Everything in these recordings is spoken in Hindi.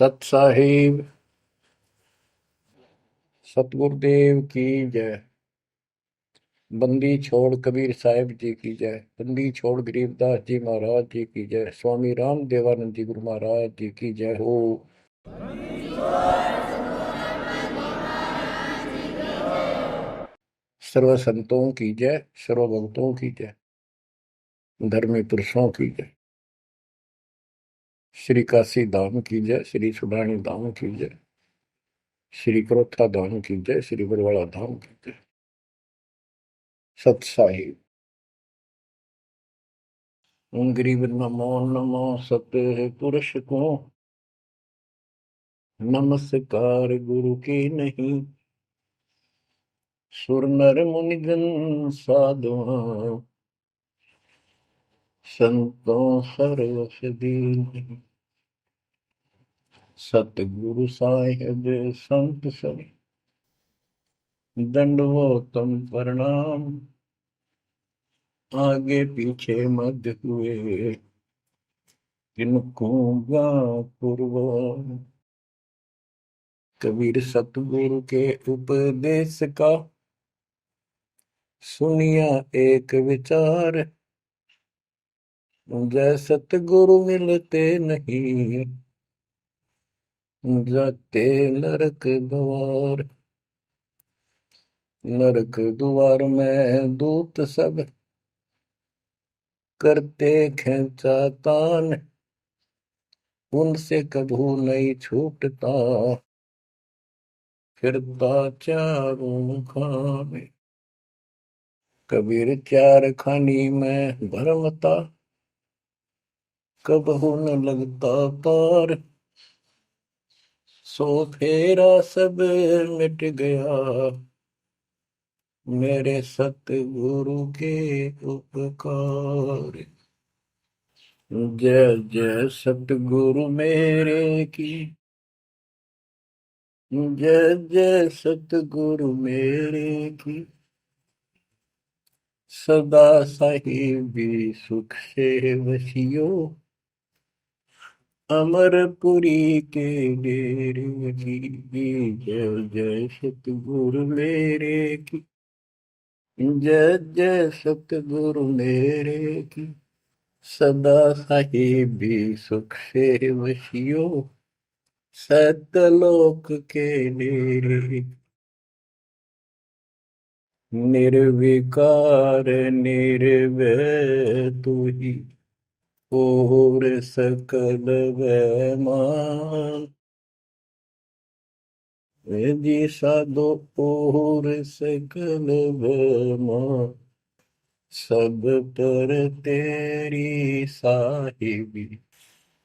सत साहिब सतगुरुदेव की जय। बंदी छोड़ कबीर साहिब जी की जय। बंदी छोड़ गरीबदास जी महाराज जी की जय। स्वामी राम देवानंद जी गुरु महाराज जी की जय हो। सर्व संतों की जय, सर्व भक्तों की जय, धर्मी पुरुषों की जय। श्री काशी धाम की जय, श्री सुडानी धाम की जय, श्री क्रोथा धाम की जय, श्री बरवाड़ा धाम की जय। सत साहिब गरीब नमो नमो सत पुरुष को नमस्कार गुरु की नहीं। सुर नर मुनिजन साधुआ संतों सर्वस दीन। सतगुरु साहिब संत सब दंडवतम प्रणाम। आगे पीछे मध्य हुए किनको पूर्व। कबीर सतगुरु के उपदेश का सुनिया एक विचार। जय सतगुरु मिलते नहीं जाते नरक द्वार। नरक द्वार में दूत सब करते खेचातान। उनसे कभू नहीं छूटता फिरता चारों खाने। कबीर चार खानी में भरमता कबहू न लगता पार। सो फेरा सब मिट गया मेरे सतगुरु के उपकार। जय जय सतगुरु मेरे की जय जय सतगुरु मेरे की। सदा साहिबी सुख से वसियो अमरपुरी के डेरे की। जय जय सतगुरु मेरे की जय जय सतगुरु मेरे की। सदा साहिबी सुख से वसियो सतलोक के डेरे। निर्विकार निर्भय तू ही और सकल वैमान। जी साधो और सकल वैमान। सब पर तेरी साहिबी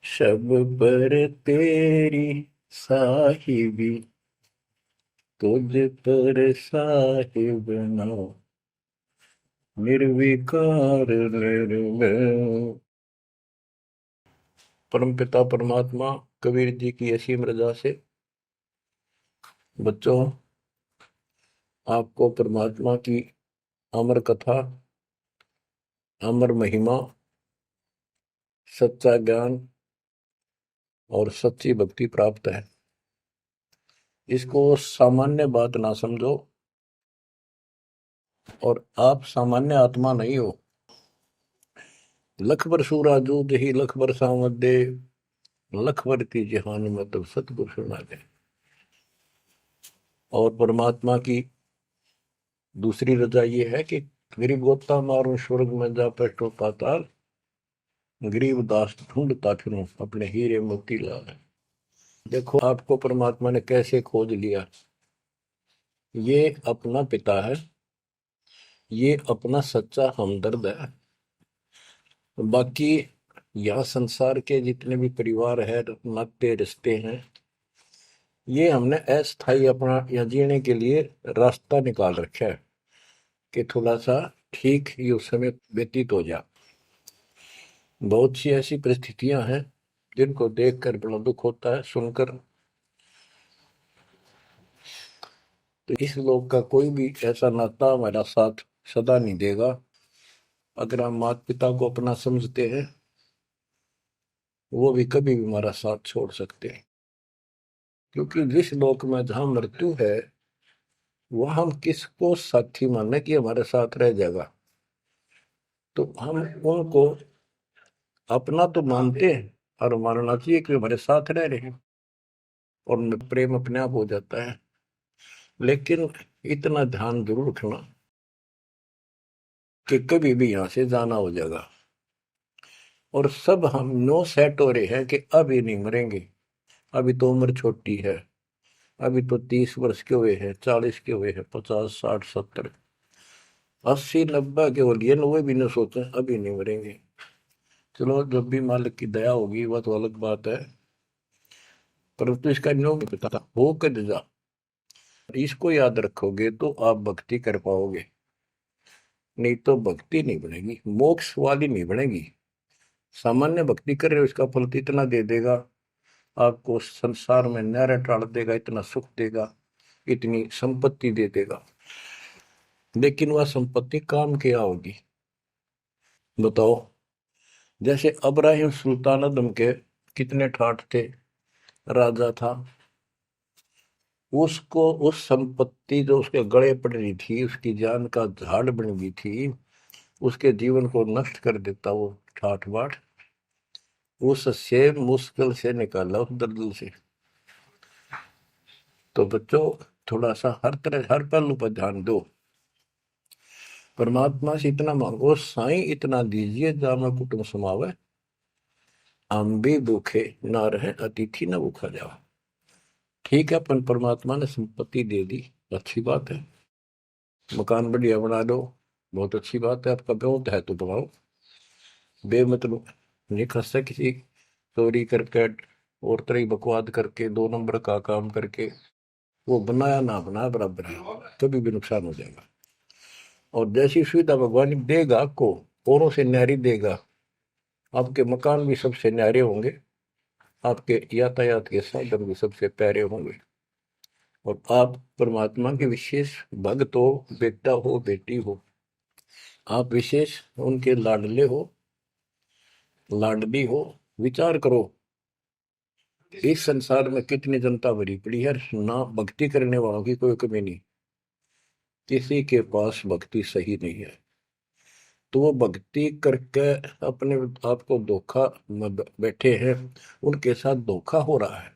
सब पर तेरी साहिबी। तुझ पर साहिब ना निर्विकार निर्भय। परमपिता परमात्मा कबीर जी की असीम रजा से बच्चों आपको परमात्मा की अमर कथा, अमर महिमा, सच्चा ज्ञान और सच्ची भक्ति प्राप्त है। इसको सामान्य बात ना समझो और आप सामान्य आत्मा नहीं हो। लख बर सूरा जूद ही लख बर सामद दे लख बर की जहान में तब सतगुरु सुना दे। और परमात्मा की दूसरी रजा ये है कि गरीब गोता मारो स्वर्ग में जा पेटो पाताल। गरीब दास ढूंढता फिरूं अपने हीरे मोती लाल। देखो आपको परमात्मा ने कैसे खोज लिया। ये अपना पिता है, ये अपना सच्चा हमदर्द है। बाकी यहाँ संसार के जितने भी परिवार है, नाते रिश्ते हैं, ये हमने अस्थाई अपना या जीने के लिए रास्ता निकाल रखा है कि थोड़ा सा ठीक ये उस समय व्यतीत हो जा। बहुत सी ऐसी परिस्थितियां हैं जिनको देखकर बड़ा दुख होता है सुनकर। तो इस लोक का कोई भी ऐसा नाता हमारा साथ सदा नहीं देगा। अगर हम माता पिता को अपना समझते हैं वो भी कभी भी हमारा साथ छोड़ सकते हैं। क्योंकि जिस लोक में जहां मृत्यु है वह हम किसको साथी माने कि हमारे साथ रह जाएगा, तो हम उनको अपना तो मानते हैं और मानना चाहिए कि हमारे साथ रह रहे हैं, और उनमें प्रेम अपने आप हो जाता है। लेकिन इतना ध्यान जरूर रखना कि कभी भी यहां से जाना हो जाएगा, और सब हम नो सेट हो रहे हैं कि अभी नहीं मरेंगे, अभी तो उम्र छोटी है, अभी तो 30 वर्ष के हुए हैं, 40 के हुए हैं, 50 60 70 80 90 के हो लिए, 90 भी न सोचे अभी नहीं मरेंगे। चलो जब भी मालिक की दया होगी वह तो अलग बात है, परंतु इसका नियम नहीं पता था हो कर जा, इसको याद रखोगे तो आप भक्ति कर पाओगे, नहीं तो भक्ति नहीं बनेगी, मोक्ष वाली नहीं बनेगी। सामान्य भक्ति कर रहे हो इसका फल तो इतना दे देगा, आपको संसार में न्यारा टाल देगा, इतना सुख देगा, इतनी संपत्ति दे देगा, लेकिन वह संपत्ति काम क्या होगी बताओ। जैसे अब्राहिम सुल्तान अदम के कितने ठाठ थे, राजा था, उसको उस संपत्ति जो उसके गले पड़ रही थी, उसकी जान का झाड़ बन गई थी, उसके जीवन को नष्ट कर देता वो ठाठ बाट, उससे मुश्किल से निकाला उस दलदल से। तो बच्चों थोड़ा सा हर तरह हर पहलू पर ध्यान दो, परमात्मा से इतना मांगो, साईं इतना दीजिए जामा कुटुंब समावे, हम भी भूखे ना रहे अतिथि न भूखा जाओ। ठीक है, अपन परमात्मा ने संपत्ति दे दी, अच्छी बात है, मकान बढ़िया बना दो, बहुत अच्छी बात है, आपका ब्योत है तो बनाओ, बेमतलब नहीं खसता किसी चोरी करके और तरह बकवाद करके 2 नंबर का काम करके, वो बनाया ना बनाया बराबर है, कभी भी नुकसान हो जाएगा। और जैसी सुविधा भगवान देगा आपको, औरों से न्यारी देगा, आपके मकान भी सबसे न्यारे होंगे, आपके यातायात के साधन भी सबसे प्यारे होंगे, और आप परमात्मा के विशेष भक्त हो, बेटा हो बेटी हो, आप विशेष उनके लाडले हो लाडली हो। विचार करो इस संसार में कितनी जनता भरी पड़ी है, ना भक्ति करने वालों की कोई कमी नहीं, किसी के पास भक्ति सही नहीं है, तो वो भक्ति करके अपने आप को धोखा में बैठे हैं, उनके साथ धोखा हो रहा है,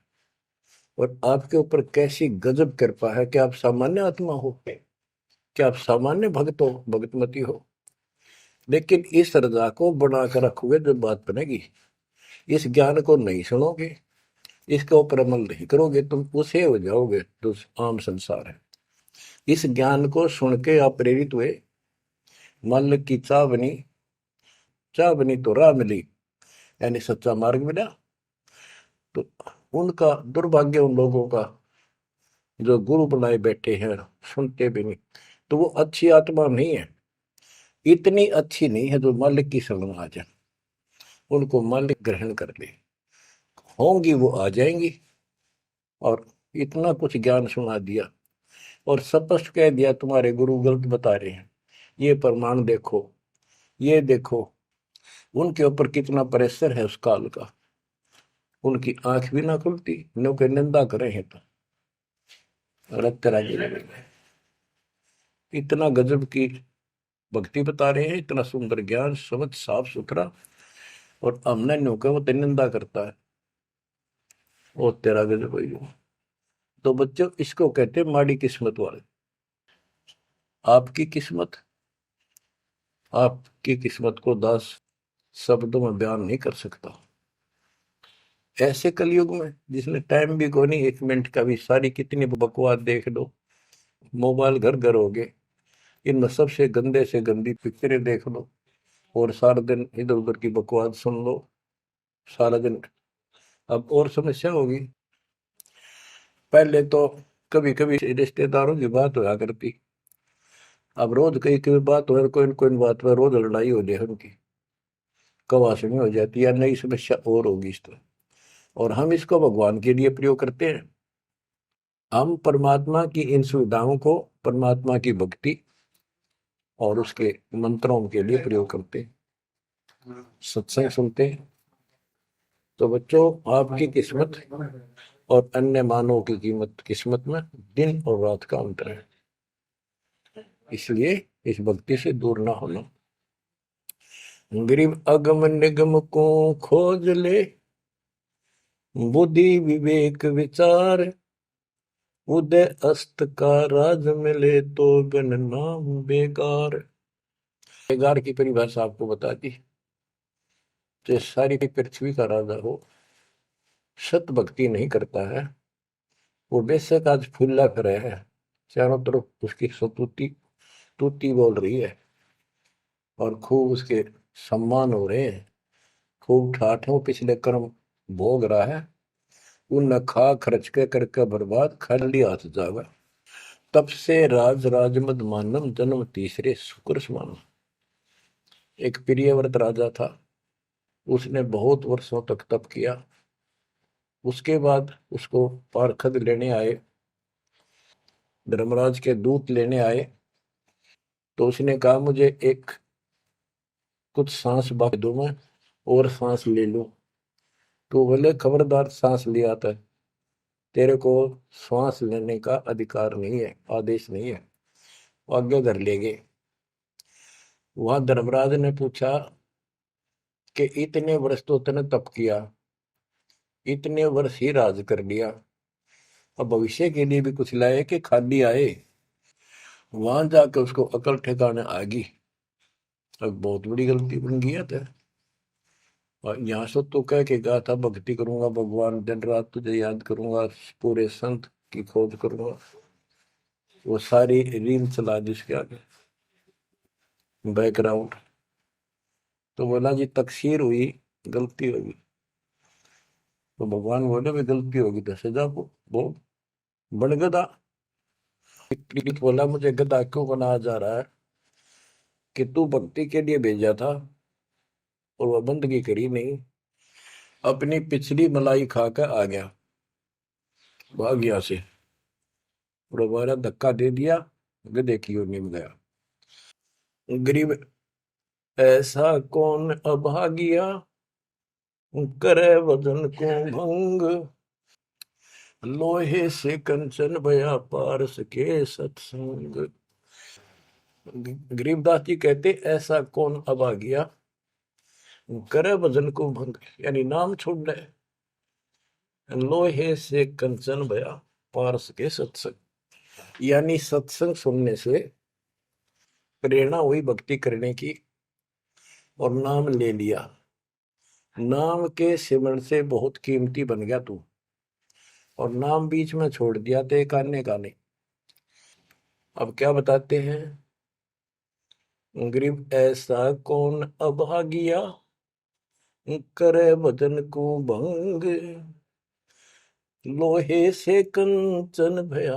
और आपके ऊपर कैसी गजब कृपा है कि आप सामान्य आत्मा हो, कि आप सामान्य भक्त हो, भगतमती हो, लेकिन इस रजा को बना कर रखोगे जब बात बनेगी, इस ज्ञान को नहीं सुनोगे, इसके ऊपर अमल नहीं करोगे, तुम उसे हो जाओगे जो आम संसार है। इस ज्ञान को सुन के आप प्रेरित हुए, मालिक की चाह बनी तो राह मिली, यानी सच्चा मार्ग मिला, तो उनका दुर्भाग्य उन लोगों का जो गुरु बनाए बैठे हैं, सुनते भी नहीं, तो वो अच्छी आत्मा नहीं है, इतनी अच्छी नहीं है जो मालिक की शरण में आ जाए, उनको मालिक ग्रहण कर ले, होंगी वो आ जाएंगी। और इतना कुछ ज्ञान सुना दिया और स्पष्ट कह दिया तुम्हारे गुरु गलत बता रहे हैं, ये प्रमाण देखो, ये देखो, उनके ऊपर कितना प्रेशर है उस काल का, उनकी आंख भी ना खुलती, नो के निंदा करे हैं तो रक्त राजी लगेगा। इतना गजब की भक्ति बता रहे हैं, इतना सुंदर ज्ञान समझ साफ सुथरा, और हमने नो के वो तो निंदा करता है, वो तेरा गजब हुई। तो बच्चों इसको कहते हैं माड़ी किस्मत वाले। आपकी किस्मत, आपकी किस्मत को 10 शब्दों में बयान नहीं कर सकता। ऐसे कलयुग में जिसने टाइम भी को नहीं, 1 मिनट का भी, सारी कितनी बकवास देख लो, मोबाइल घर घर हो गए, इनमें सबसे गंदे से गंदी पिक्चरें देख लो, और सारा दिन इधर उधर की बकवास सुन लो सारा दिन। अब और समस्या होगी, पहले तो कभी कभी रिश्तेदारों की बात होया करती, अब रोज कई कई बात हो, कोई न कोई बात पर रोज लड़ाई हो जाए उनकी, कवासनी हो जाती है, नई समस्या और होगी इस तरह। और हम इसको भगवान के लिए प्रयोग करते हैं, हम परमात्मा की इन सुविधाओं को परमात्मा की भक्ति और उसके मंत्रों के लिए प्रयोग करते हैं, सत्संग सुनते हैं। तो बच्चों आपकी किस्मत और अन्य मानव की कीमत किस्मत में दिन और रात का अंतर है। इसलिए इस भक्ति से दूर ना होना। गरीब अगम निगम को खोज ले, बुद्धि विवेक विचार, उदय अस्त का राज मिले तो बिन नाम बेगार। बेगार की परिभाषा आपको बता दी। जो सारी पृथ्वी का राजा हो, सत भक्ति नहीं करता है, वो बेशक आज फूला फिरे है, चारों तरफ उसकी सतुति तूती बोल रही है और खूब उसके सम्मान हो रहे हैं, खूब ठाठों पिछले कर्म भोग रहा है, उन खा खर्च के करके बर्बाद खाली हाथ जागा। तब से राज राजमद मानम जन्म तीसरे शुक्र समान। एक प्रियव्रत राजा था, उसने बहुत वर्षों तक तप किया। उसके बाद उसको पार्षद लेने आए, धर्मराज के दूत लेने आए, तो उसने कहा मुझे एक कुछ सांस बाकी दो, मैं और सांस ले लूं। तो बोले खबरदार, सांस लिया था, तेरे को श्वास लेने का अधिकार नहीं है, आदेश नहीं है। आगे धर ले गए। वहां धर्मराज ने पूछा कि इतने वर्ष तो तूने तप किया, इतने वर्ष ही राज कर लिया, अब भविष्य के लिए भी कुछ लाए कि खाली आए। वहां जाकर उसको अकल ठिकाने आ गई, अब बहुत बड़ी गलती बन गई है। और यहाँ से तो कह के गया था भक्ति करूंगा भगवान, दिन रात तुझे याद करूंगा, पूरे संत की खोज करूंगा, वो सारी रील चला दी उसके आगे बैकग्राउंड। तो बोला जी तकसीर हुई, गलती होगी। तो भगवान बोले भी गलती होगी तो सजा वो बन गधा। बोला मुझे गधा क्यों बनाया जा रहा है कि तू भक्ति के लिए भेजा था और वह बंदगी करी नहीं, अपनी पिछली मलाई खाकर आ गया, भाग गया से, और हमारा धक्का दे दिया, गधे की ओर निम गया। गरीब ऐसा कौन अभागिया, करे वजन को भंग, लोहे से कंचन भया पारस के सत्संग। गरीबदास जी कहते ऐसा कौन अभागिया, करे भजन को भंग, यानी नाम छोड़ दे, लोहे से कंचन भया पारस के सत्संग, यानी सत्संग सुनने से प्रेरणा हुई भक्ति करने की और नाम ले लिया। नाम के सिमरण से बहुत कीमती बन गया तू, और नाम बीच में छोड़ दिया तो एक आने का नहीं। अब क्या बताते हैं, गरीब ऐसा कौन अभागिया, करे भजन को भंग, लोहे से कंचन भया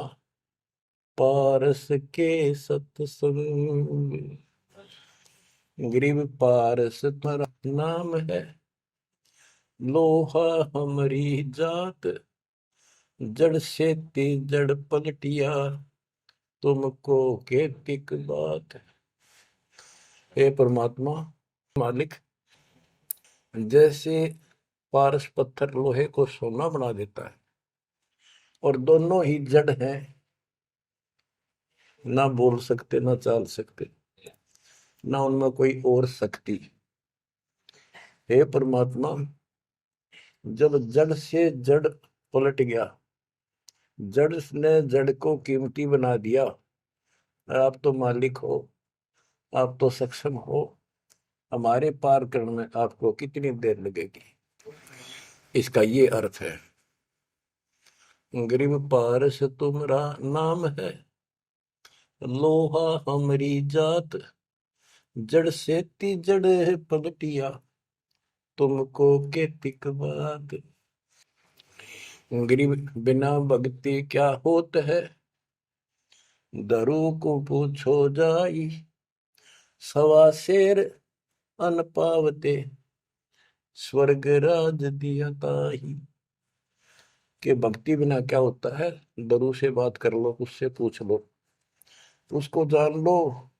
पारस के सत्संग। गरीब पारस तुम्हारा नाम है, लोहा हमारी जात, जड़ से ती जड़ पलटिया, तुमको केतिक बात। हे परमात्मा मालिक, जैसे पारस पत्थर लोहे को सोना बना देता है, और दोनों ही जड़ हैं, ना बोल सकते ना चाल सकते, ना उनमें कोई और शक्ति। हे परमात्मा, जब जड़ से जड़ पलट गया, जड़ ने जड़ को कीमती बना दिया, आप तो मालिक हो, आप तो सक्षम हो, हमारे पार करने में आपको कितनी देर लगेगी। इसका ये अर्थ है, गरीब पारस तुम्हारा नाम है, लोहा हमारी जात, जड़ से ती जड़ है पलटिया, तुमको के तिक बात। गरीब बिना भक्ति क्या होत है, दरू को पूछो जाई, सवा शेर अन पावते, स्वर्ग राज दिया ताही। कि भक्ति बिना क्या होता है, दरू से बात कर लो, उससे पूछ लो, उसको जान लो।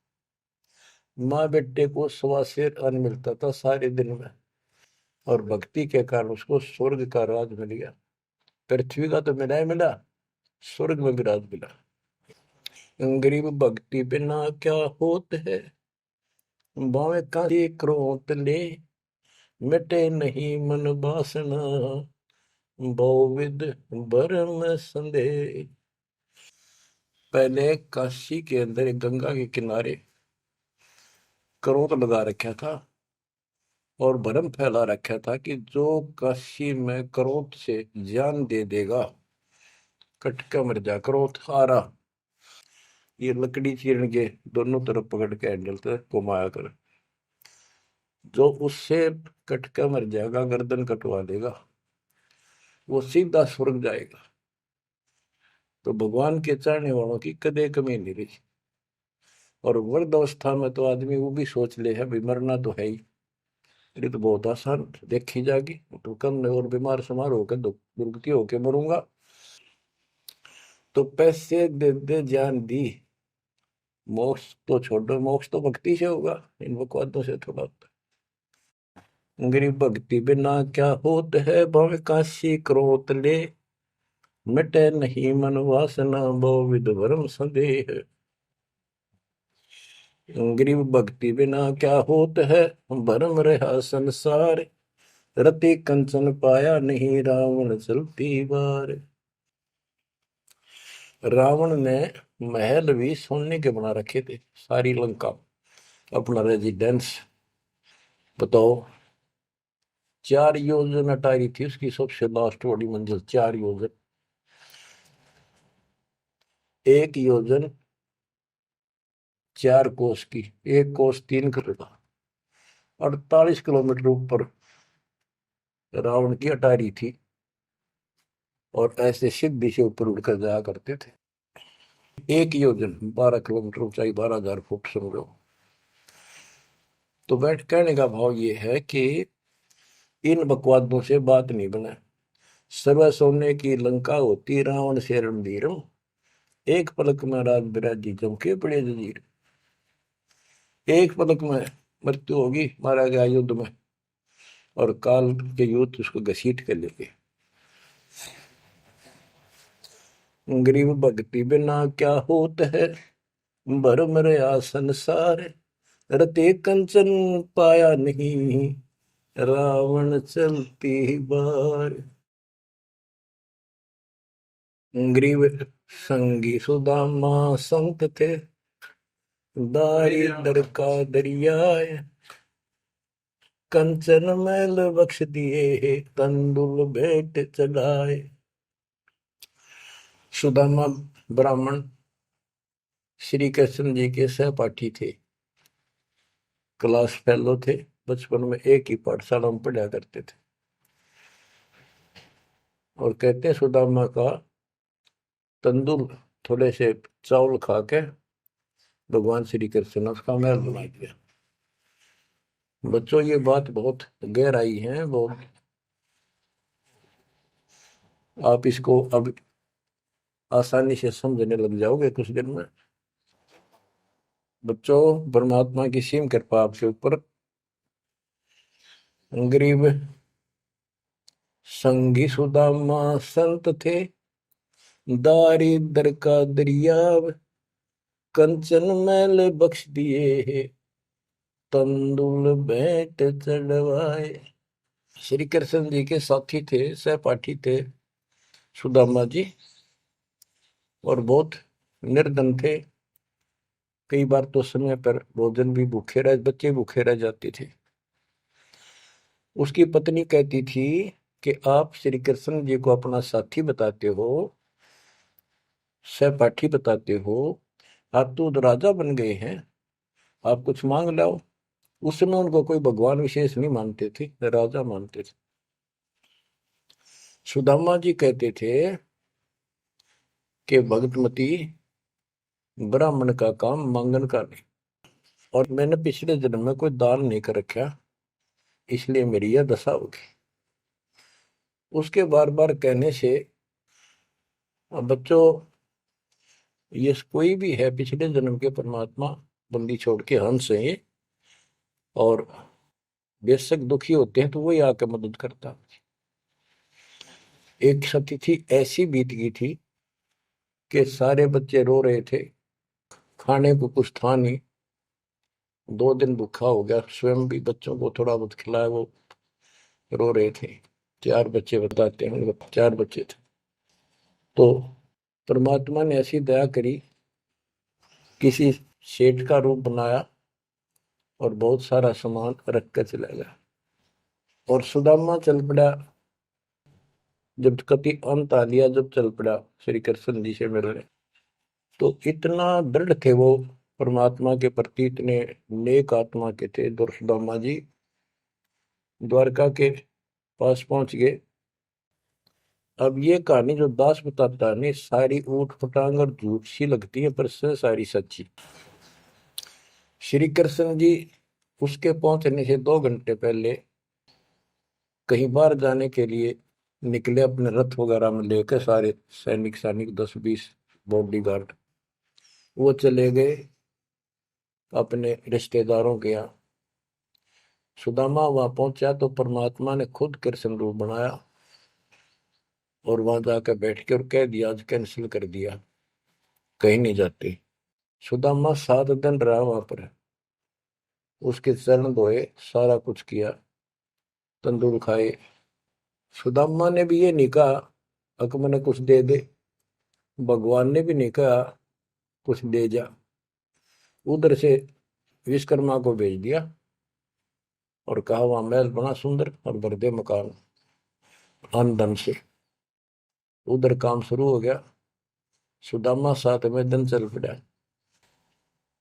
माँ बेटे को सवा शेर अन्न मिलता था सारे दिन में, और भक्ति के कारण उसको स्वर्ग का राज मिल गया। पृथ्वी का तो मिला ही मिला, स्वर्ग में भी राज मिला। गरीब भक्ति बिना क्या होत है, बावे का क्रोध ले, मिटे नहीं मन वासना, बहुविध भरम संदेह। पहले काशी के अंदर एक गंगा के किनारे क्रोध लगा रखा था और भरम फैला रखा था कि जो काशी में क्रोध से जान दे देगा, कटका मर जा। क्रोध आ रहा, ये लकड़ी चीरन के दोनों तरफ पकड़ के हैंडल से घुमाया कर, जो उससे कटका मर जाएगा, गर्दन कटवा देगा, वो सीधा स्वर्ग जाएगा। तो भगवान के चाहने वालों की कदे कमी नहीं रही। और वृद्ध अवस्था में तो आदमी वो भी सोच ले है भी मरना तो है ही, ये तो बहुत आसान देखी जाएगी, तो कम और बीमार समार होकर दुर्गति होके मरूंगा। तो पैसे दे दे जान दी, मोक्ष तो छोड़ो, मोक्ष तो भक्ति से होगा, इन बकवादों से थोड़ा होता है। गरीब भक्ति बिना क्या होत है, भव काशी क्रोध ले, मिटे नहीं मन वासना, बहुविध भरम संदेह। गरीब भक्ति बिना क्या होत है, भरम रहा संसार, रति कंचन पाया नहीं, रावण चलती बार। रावण ने महल भी सोने के बना रखे थे, सारी लंका अपना रेजिडेंस। बताओ, 4 योजन अटारी थी उसकी सबसे लास्ट वाली मंजिल, 4 योजन। 1 योजन 4 कोस की, 1 कोस 3 किलोमीटर, 48 किलोमीटर ऊपर रावण की अटारी थी। और ऐसे सीधी से ऊपर उड़कर जाया करते थे। 1 योजन 12 किलोमीटर ऊंचाई, 12,000 फुट समझो। तो बैठ कहने का भाव ये है कि इन बकवादों से बात नहीं बना। सर्व सोने की लंका होती, रावण से रणधीरम, एक पलक में राज बिराजी जमके पड़े जजीर। एक पलक में मृत्यु होगी, मारा गया युद्ध में, और काल के युद्ध उसको घसीट कर लेंगे। गरीब भक्ति बिना क्या होत है, भरम रया संसार, रते कंचन पाया नहीं, रावण चलती बार। गरीब संगी सुदामा संत थे, दारिद्र का दरियाए, कंचन मैल बख्श दिए, तंदुल भेंट चढ़ाए। सुदामा ब्राह्मण श्री कृष्ण जी के सहपाठी थे, क्लास फेलो थे, बचपन में एक ही पाठशाला में पढ़ा करते थे। और कहते हैं सुदामा का तंदुल थोड़े से चावल खा के भगवान श्री कृष्ण ने उसका महल बना दिया। बच्चों, ये बात बहुत गहराई है, बहुत आप इसको अब आसानी से समझने लग जाओगे कुछ दिन में। बच्चों, परमात्मा की सीम कृपा आपके ऊपर। गरीब संगी सुदामा संत थे, दारिद्र का दरिया, कंचन मैल बख्श दिए, तंदुल भेंट चढ़वाए। श्री कृष्ण जी के साथी थे, सहपाठी थे सुदामा जी, और बहुत निर्धन थे। कई बार तो समय पर भोजन भी भूखे रह, बच्चे भूखे रह जाते थे। उसकी पत्नी कहती थी कि आप श्री कृष्ण जी को अपना साथी बताते हो, सहपाठी बताते हो, आप तो राजा बन गए हैं, आप कुछ मांग लाओ। उस समय उनको कोई भगवान विशेष नहीं मानते थे, राजा मानते थे। सुदामा जी कहते थे कि भगतमती, ब्राह्मण का काम मांगन का नहीं, और मैंने पिछले जन्म में कोई दान नहीं कर रखा, इसलिए मेरी यह दशा होगी। उसके बार बार कहने से, अब बच्चों, ये कोई भी है पिछले जन्म के परमात्मा बंदी छोड़ के हंस है, और बेशक दुखी होते हैं तो वही आके मदद करता। एक तिथि ऐसी बीत गई थी कि सारे बच्चे रो रहे थे, खाने को कुछ था नहीं, 2 दिन भूखा हो गया, स्वयं भी बच्चों को थोड़ा बहुत खिलाया, वो रो रहे थे। 4 बच्चे बताते हैं, 4 बच्चे थे। तो परमात्मा ने ऐसी दया करी, किसी सेठ का रूप बनाया और बहुत सारा सामान रख कर चला गया। और सुदामा चल पड़ा, जब कति अंत आ लिया, जब चल पड़ा श्री कृष्ण जी से मिलने, तो इतना दृढ़ थे वो परमात्मा के प्रति, इतने नेक आत्मा के थे। दुर्सुदामा जी द्वारका के पास पहुंच गए। अब ये कहानी जो दास बताता है नहीं, सारी ऊट पटांग और झूठ सी लगती है, पर सारी सच्ची। श्री कृष्ण जी उसके पहुंचने से 2 घंटे पहले कहीं बाहर जाने के लिए निकले, अपने रथ वगैरह में लेकर सारे सैनिक सैनिक 10-20 बॉडी गार्ड। वो चले गए अपने रिश्तेदारों के यहाँ। सुदामा वहां पहुंचा तो परमात्मा ने खुद कृष्ण रूप बनाया और वहां जाकर बैठ के और कह दिया, आज कैंसिल कर दिया, कहीं नहीं जाते। सुदामा 7 दिन रहा वहां पर, उसके चरण धोए, सारा कुछ किया, तंदूर खाए। सुदामा ने भी ये नहीं कहा अक मैंने कुछ दे दे, भगवान ने भी नहीं कहा कुछ दे जा। उधर से विश्वकर्मा को भेज दिया और कहा वहां महल बना सुंदर और भर दे मकान अन्न धन से। उधर काम शुरू हो गया। सुदामा 7वें दिन चल पड़ा,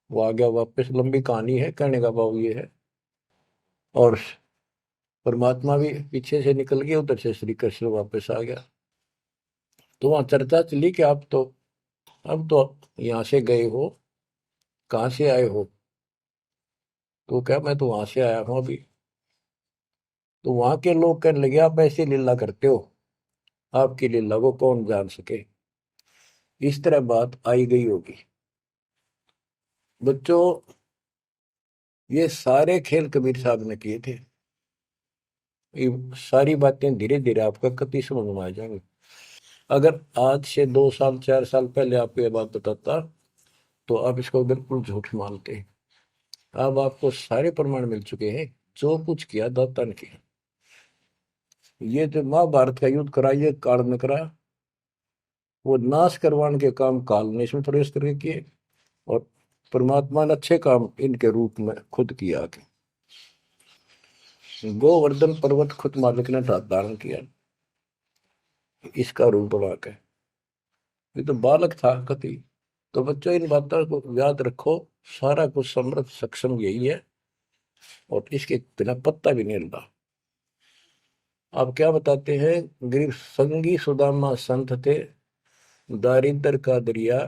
वो आ गया वापस। लंबी कहानी है, कहने का भाव ये है। और परमात्मा भी पीछे से निकल गया, उधर से श्री कृष्ण वापस आ गया। तो वहां चर्चा चली कि आप तो अब तो यहाँ से गए हो, कहाँ से आए हो? तो क्या, मैं तो वहां से आया हूं अभी। तो वहां के लोग कहने लगे, आप ऐसी लीला करते हो, आपकी लीला को कौन जान सके। इस तरह बात आई गई होगी। बच्चों, ये सारे खेल कबीर साहब ने किए थे। ये सारी बातें धीरे धीरे आपका कति समझ में आ जाएंगी। अगर आज से 2 साल 4 साल पहले आपको ये बात बताता तो आप इसको बिल्कुल झूठ मानते। अब आपको सारे प्रमाण मिल चुके हैं, जो कुछ किया दाता ने किया। ये जो महाभारत का युद्ध करा, ये काल ने करा, वो नाश करवाने के काम काल ने इसमें प्रवेश करके किए, और परमात्मा ने अच्छे काम इनके रूप में खुद किया। गोवर्धन पर्वत खुद मालिक ने धारण किया इसका रूप बना के। ये तो बालक था कति। तो बच्चों, इन बातों को याद रखो, सारा कुछ समर्थ सक्षम यही है, और इसके बिना पत्ता भी नहीं हिलता। आप क्या बताते हैं, गरीब संगी सुदामा संत थे, दारिद्र का दरिया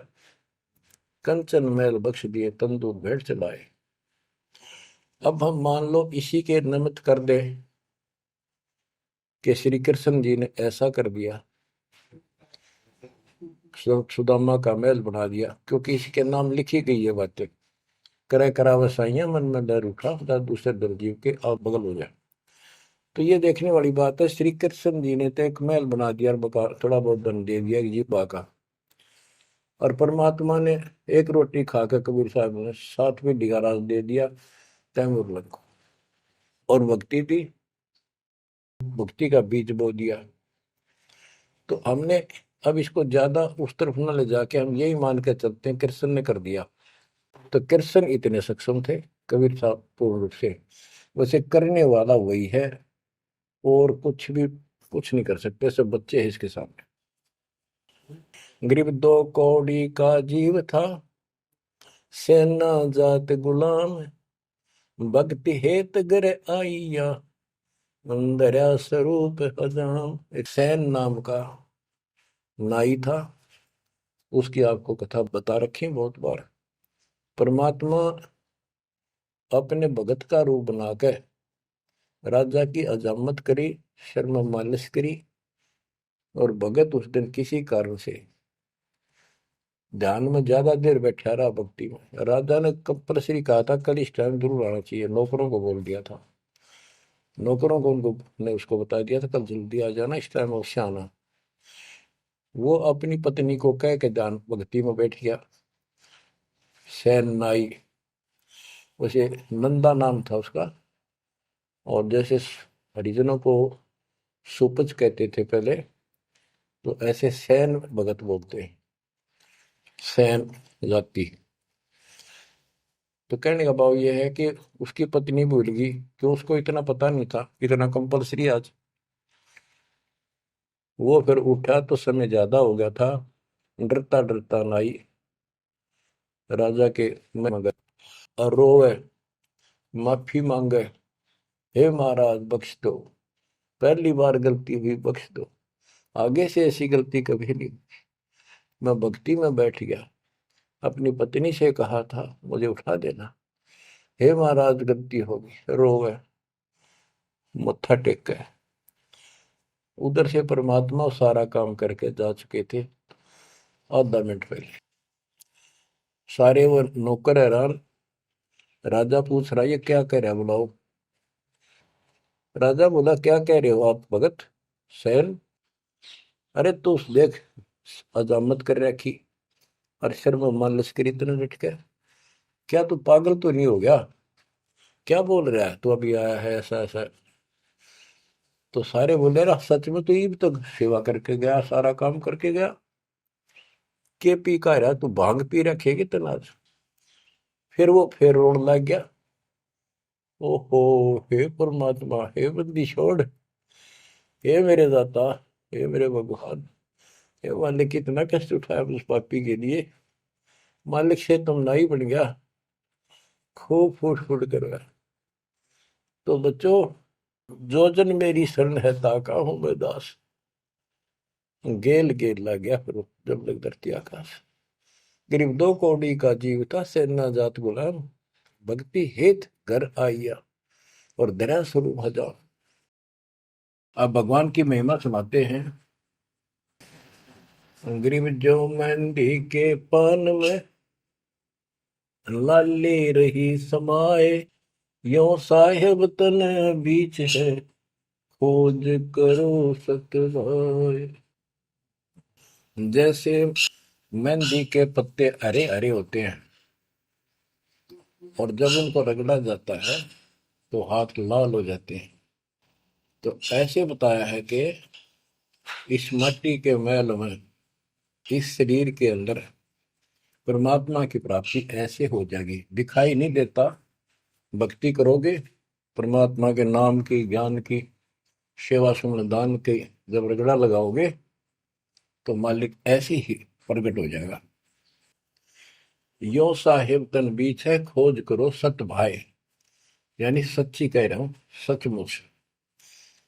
कंचन मैल बख्श दिए, तंदूर भेंट चलाए। अब हम मान लो इसी के निमित्त कर दे कि श्री कृष्ण जी ने ऐसा कर दिया, सुदामा का महल बना दिया, क्योंकि इसके नाम लिखी गई है बातें। करे करावसाइया मन में डर उठा, दूसरे दर्जीव के आप बगल हो जाए। तो ये देखने वाली बात है। श्री कृष्ण जी ने तो एक महल बना दिया और थोड़ा बहुत धन दे दिया जी का। और परमात्मा ने एक रोटी खाकर कबीर साहब ने 7वीं रात दे दिया तैमूर लग को, और भक्ति दी, भक्ति का बीज बो दिया। तो हमने अब इसको ज्यादा उस तरफ न ले जाके हम यही मान के चलते हैं कृष्ण ने कर दिया। तो कृष्ण इतने सक्षम थे, कबीर साहब पूर्ण रूप से। वैसे करने वाला वही है, और कुछ नहीं कर सकते, सब बच्चे हैं इसके सामने। गरीब 2 कौड़ी का जीव था, सेना जात गुलाम, भक्ति हेत गर आइया, अंदर स्वरूप हजाम। एक सैन नाम का नाई था, उसकी आपको कथा बता रखी बहुत बार। परमात्मा अपने भगत का रूप बनाकर राजा की अजामत करी, शर्म मालिश करी, और भगत उस दिन किसी कारण से ध्यान में ज्यादा देर बैठा रहा, भक्ति में। राजा ने कंपल्सरी कहा था कल इस टाइम जरूर आना चाहिए, नौकरों को बोल दिया था। नौकरों को उनको ने उसको बता दिया था कल जल्दी आ जाना, इस टाइम अवश्य आना। वो अपनी पत्नी को कह के ध्यान भक्ति में बैठ गया। सैन नाई, उसे नंदा नाम था उसका। और जैसे हरिजनों को सुपच कहते थे पहले, तो ऐसे सैन भगत बोलते हैं, सैन जाति। तो कहने का भाव ये है कि उसकी पत्नी भूल गई कि उसको इतना पता नहीं था, इतना कंपलसरी आज। वो फिर उठा तो समय ज्यादा हो गया था, डरता डरता नाई राजा के मगर और रोवे, माफी मांगे, हे महाराज बख्श दो, पहली बार गलती हुई, बख्श दो, आगे से ऐसी गलती कभी नहीं। मैं भक्ति में बैठ गया, अपनी पत्नी से कहा था मुझे उठा देना, हे महाराज गलती होगी, रोवे, मत्था टेक गए। उधर से परमात्मा सारा काम करके जा चुके थे आधा मिनट पहले। सारे वो नौकर हैरान। राजा पूछ रहा, ये क्या कह रहा है, बुलाओ। राजा बोला, क्या कह रहे हो आप भगत सैन? अरे तू देख, अजामत कर रखी, अरशर में मान लश्करी इतना डट के, क्या तू पागल तो नहीं हो गया? क्या बोल रहा है तू, अभी आया है ऐसा ऐसा। तो सारे बोले, रहा सच में तू ईब तक सेवा करके गया, सारा काम करके गया, के पी का रहा तू, भांग पी रखेगी तनाज। फिर रोने लग गया। ओहो, हे परमात्मा, हे बंदी छोड़, हे मेरे दाता, हे मेरे भगवान, हे मालिक, कितना कष्ट उठाया उस पापी के लिए, मालिक से तुम ना ही बन गया, खूब फूट फूट कर रहा। तो बच्चों, जो जन मेरी शरण है ताका हूं मैं दास, गेल गेल ला गया फिर जब लग धरती आकाश। गरीब दो कौड़ी का जीव था, सेना जात गुलाम, भक्ति हेत घर आइया, और दया स्वरूप हजार। अब भगवान की महिमा सुनाते हैं। गरीब जो मेहंदी के पान में लाली रही समाए, यो साहेब तन बीच है, खोज करो सतवाए। जैसे मेहंदी के पत्ते हरे हरे होते हैं, और जब उनको रगड़ा जाता है तो हाथ लाल हो जाते हैं। तो ऐसे बताया है कि इस मट्टी के मैल में, इस शरीर के अंदर परमात्मा की प्राप्ति ऐसे हो जाएगी, दिखाई नहीं देता। भक्ति करोगे, परमात्मा के नाम की, ज्ञान की, सेवा सुमन दान की जब रगड़ा लगाओगे तो मालिक ऐसे ही प्रकट हो जाएगा। यो साहेब तन बीच है, खोज करो सत भाई, यानी सच्ची कह रहा हूं, सचमुच।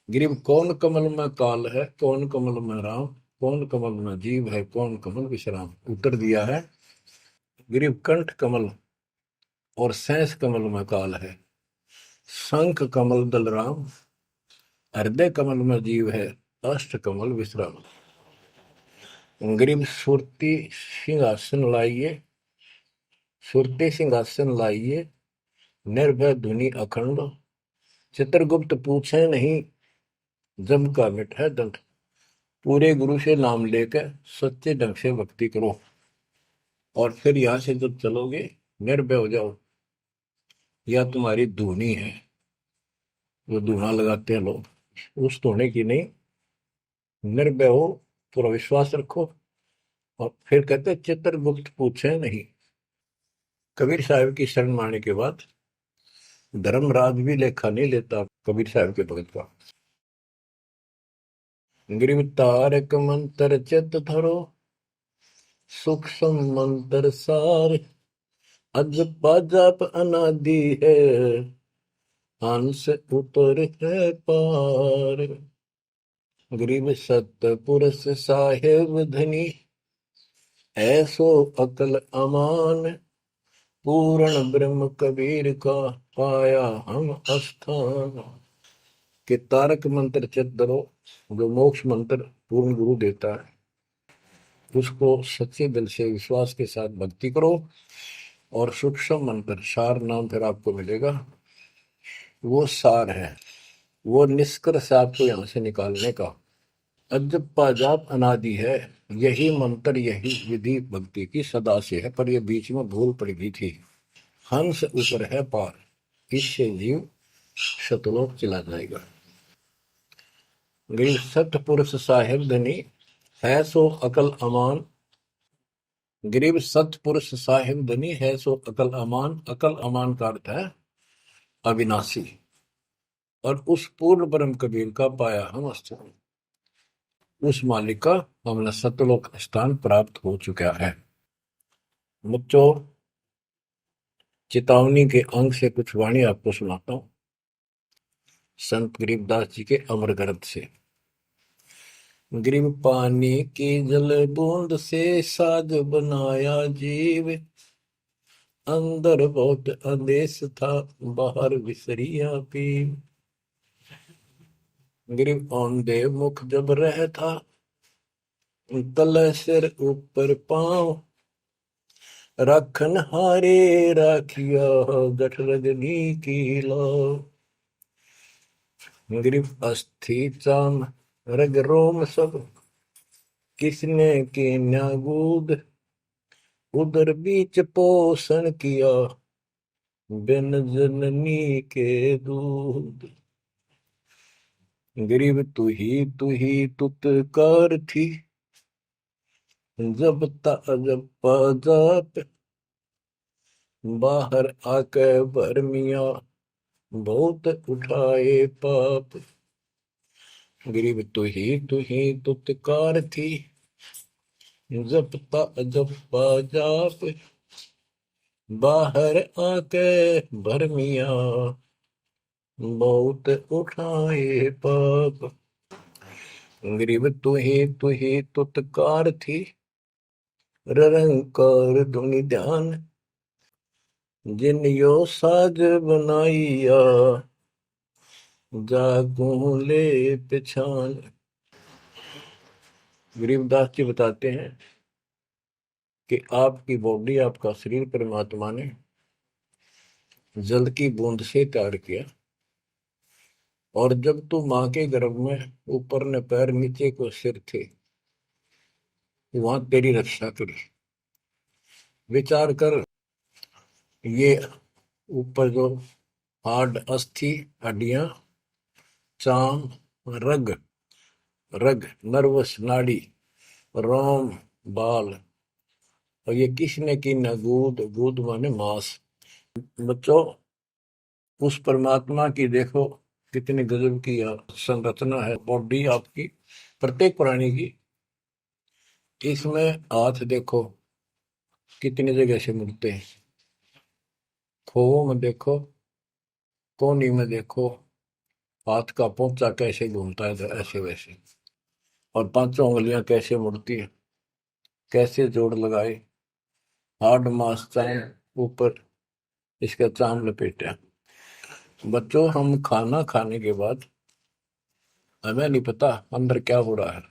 गिरीब कौन कमल में काल है, कौन कमल में राम, कौन कमल में जीव है, कौन कमल विश्राम। उत्तर दिया है, गिरीब कंठ कमल और सैंस कमल में काल है, शंख कमल दल राम, हृदय कमल में जीव है, अष्ट कमल विश्राम। गरीब सुरती सिंहासन लाइए, सुरती सिंहासन लाइए, निर्भय धुनि अखंड, चित्रगुप्त पूछे नहीं, जम का मिट है दंड। पूरे गुरु से नाम लेकर सच्चे ढंग से भक्ति करो, और फिर यहां से जब चलोगे निर्भय हो जाओ। या तुम्हारी धुनी है, वो धुना लगाते हैं लोग, उस धुने की नहीं, निर्भय हो, पूरा विश्वास रखो। और फिर कहते चित्रगुप्त पूछे नहीं। कबीर साहब की शरण माने के बाद धर्मराज भी लेखा नहीं लेता कबीर साहब के भगत का। गिरिव तारक मंत्र चित धरो, सूक्ष्म मंत्र सार, अज पाजाप अनादि है, हंस उतर है पार। गरीब सतपुरुष साहेब धनी, ऐसो अकल अमान, पूर्ण ब्रह्म कबीर का पाया हम स्थान। कि तारक मंत्र चित धरो, जो मोक्ष मंत्र पूर्ण गुरु देता है, उसको सच्चे दिल से विश्वास के साथ भक्ति करो। और सूक्ष्म मंत्र, सार नाम फिर आपको मिलेगा, वो सार है, वो निष्कर्ष आपको यहां से निकालने का। अजप्पा जाप अनादि है, यही मंत्र यही विधि भक्ति की सदा से है, पर ये बीच में भूल पड़ गई थी। हंस ऊपर है पार, इससे जीव शतलोक चला जाएगा। गिर सतपुरुष साहिब धनी, है सो अकल अमान। गरीब सतपुरुष साहिब धनी, है सो अकल अमान। अकल अमान का अर्थ है अविनाशी। और उस पूर्ण ब्रह्म कबीर का पाया हम स्थान, उस मालिक का हमें सतलोक स्थान प्राप्त हो चुका है। बच्चों, चेतावनी के अंग से कुछ वाणी आपको सुनाता हूं, संत गरीबदास जी के अमर ग्रंथ से। गरीब पानी की जल बूंद से साज बनाया जीव, अंदर बहुत अंदेश था, बाहर विसरिया पीव। गरीब औंधे मुख जब रह था, तल सिर ऊपर पांव, राखन हारे राखिया, जठ रजनी की लाव। गरीब अस्थि चाम रग रोम सब, किसने की न्यागूद, उदर बीच पोषण किया, बिन जननी के दूध। गरीब तू ही तुतकार थी, जब जब जाप, बाहर आके भरमिया, बहुत उठाए पाप। गरीब तू ही तुतकार थी, जब जाप, बाहर आके भरमिया, बहुत उठाए पाप। गरीब तू ही तुतकार थी, रंकार धुनि ध्यान, जिन यो साज बनाइया, जागू ले पिछान। गरीबदास जी बताते हैं कि आपकी बॉडी, आपका शरीर परमात्मा ने जल की बूंद से तैयार किया, और जब तू माँ के गर्भ में ऊपर ने पैर नीचे को सिर थे, वहां तेरी रक्षा करी। विचार कर, ये ऊपर जो हार्ड अस्थि हड्डियां, चाम रग, रग नर्वस नाड़ी, रोम बाल, और ये किसने की न गूद, गूद माने मांस। बच्चों, उस परमात्मा की देखो कितनी गजब की संरचना है बॉडी आपकी, प्रत्येक प्राणी की। इसमें हाथ देखो कितनी जगह से मिलते हैं, खोवों में देखो, कोहनी में देखो, हाथ का पोंचा कैसे घूमता है ऐसे वैसे, और पांचों उंगलियां कैसे मुड़ती है, कैसे जोड़ लगाए, हार्ड मास चाम ऊपर इसका चाम लपेटा। बच्चों, हम खाना खाने के बाद हमें नहीं पता अंदर क्या हो रहा है।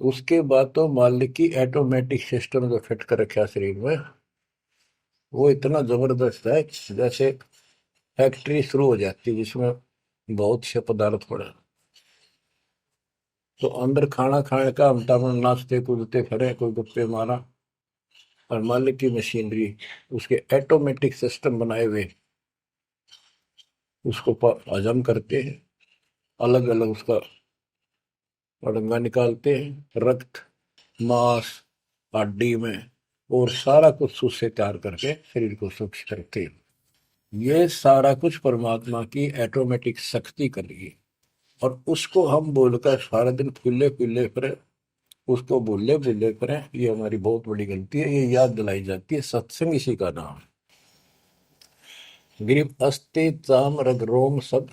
उसके बाद तो मालिक की ऑटोमेटिक सिस्टम जो फिट कर रखा शरीर में, वो इतना जबरदस्त है, जैसे फैक्ट्री शुरू हो जाती है जिसमें बहुत से पदार्थ पड़े। तो अंदर खाना खाने का हम नाचते कूदते खड़े, कोई गप्पे मारा, और मालिक की मशीनरी उसके ऑटोमेटिक सिस्टम बनाए हुए उसको हजम करते हैं, अलग अलग उसका अड़ंगा निकालते हैं, रक्त मांस हड्डी में, और सारा कुछ उससे तैयार करके शरीर को सुरक्षित रखते हैं। ये सारा कुछ परमात्मा की ऑटोमेटिक शक्ति कर रही है, और उसको हम बोलकर सारा दिन फूले फूले फिरे, उसको भूले भूले करें, ये हमारी बहुत बड़ी गलती है। ये याद दिलाई जाती है, सत्संग इसी का नाम है। गरीब अस्थि चाम रग रोम सब,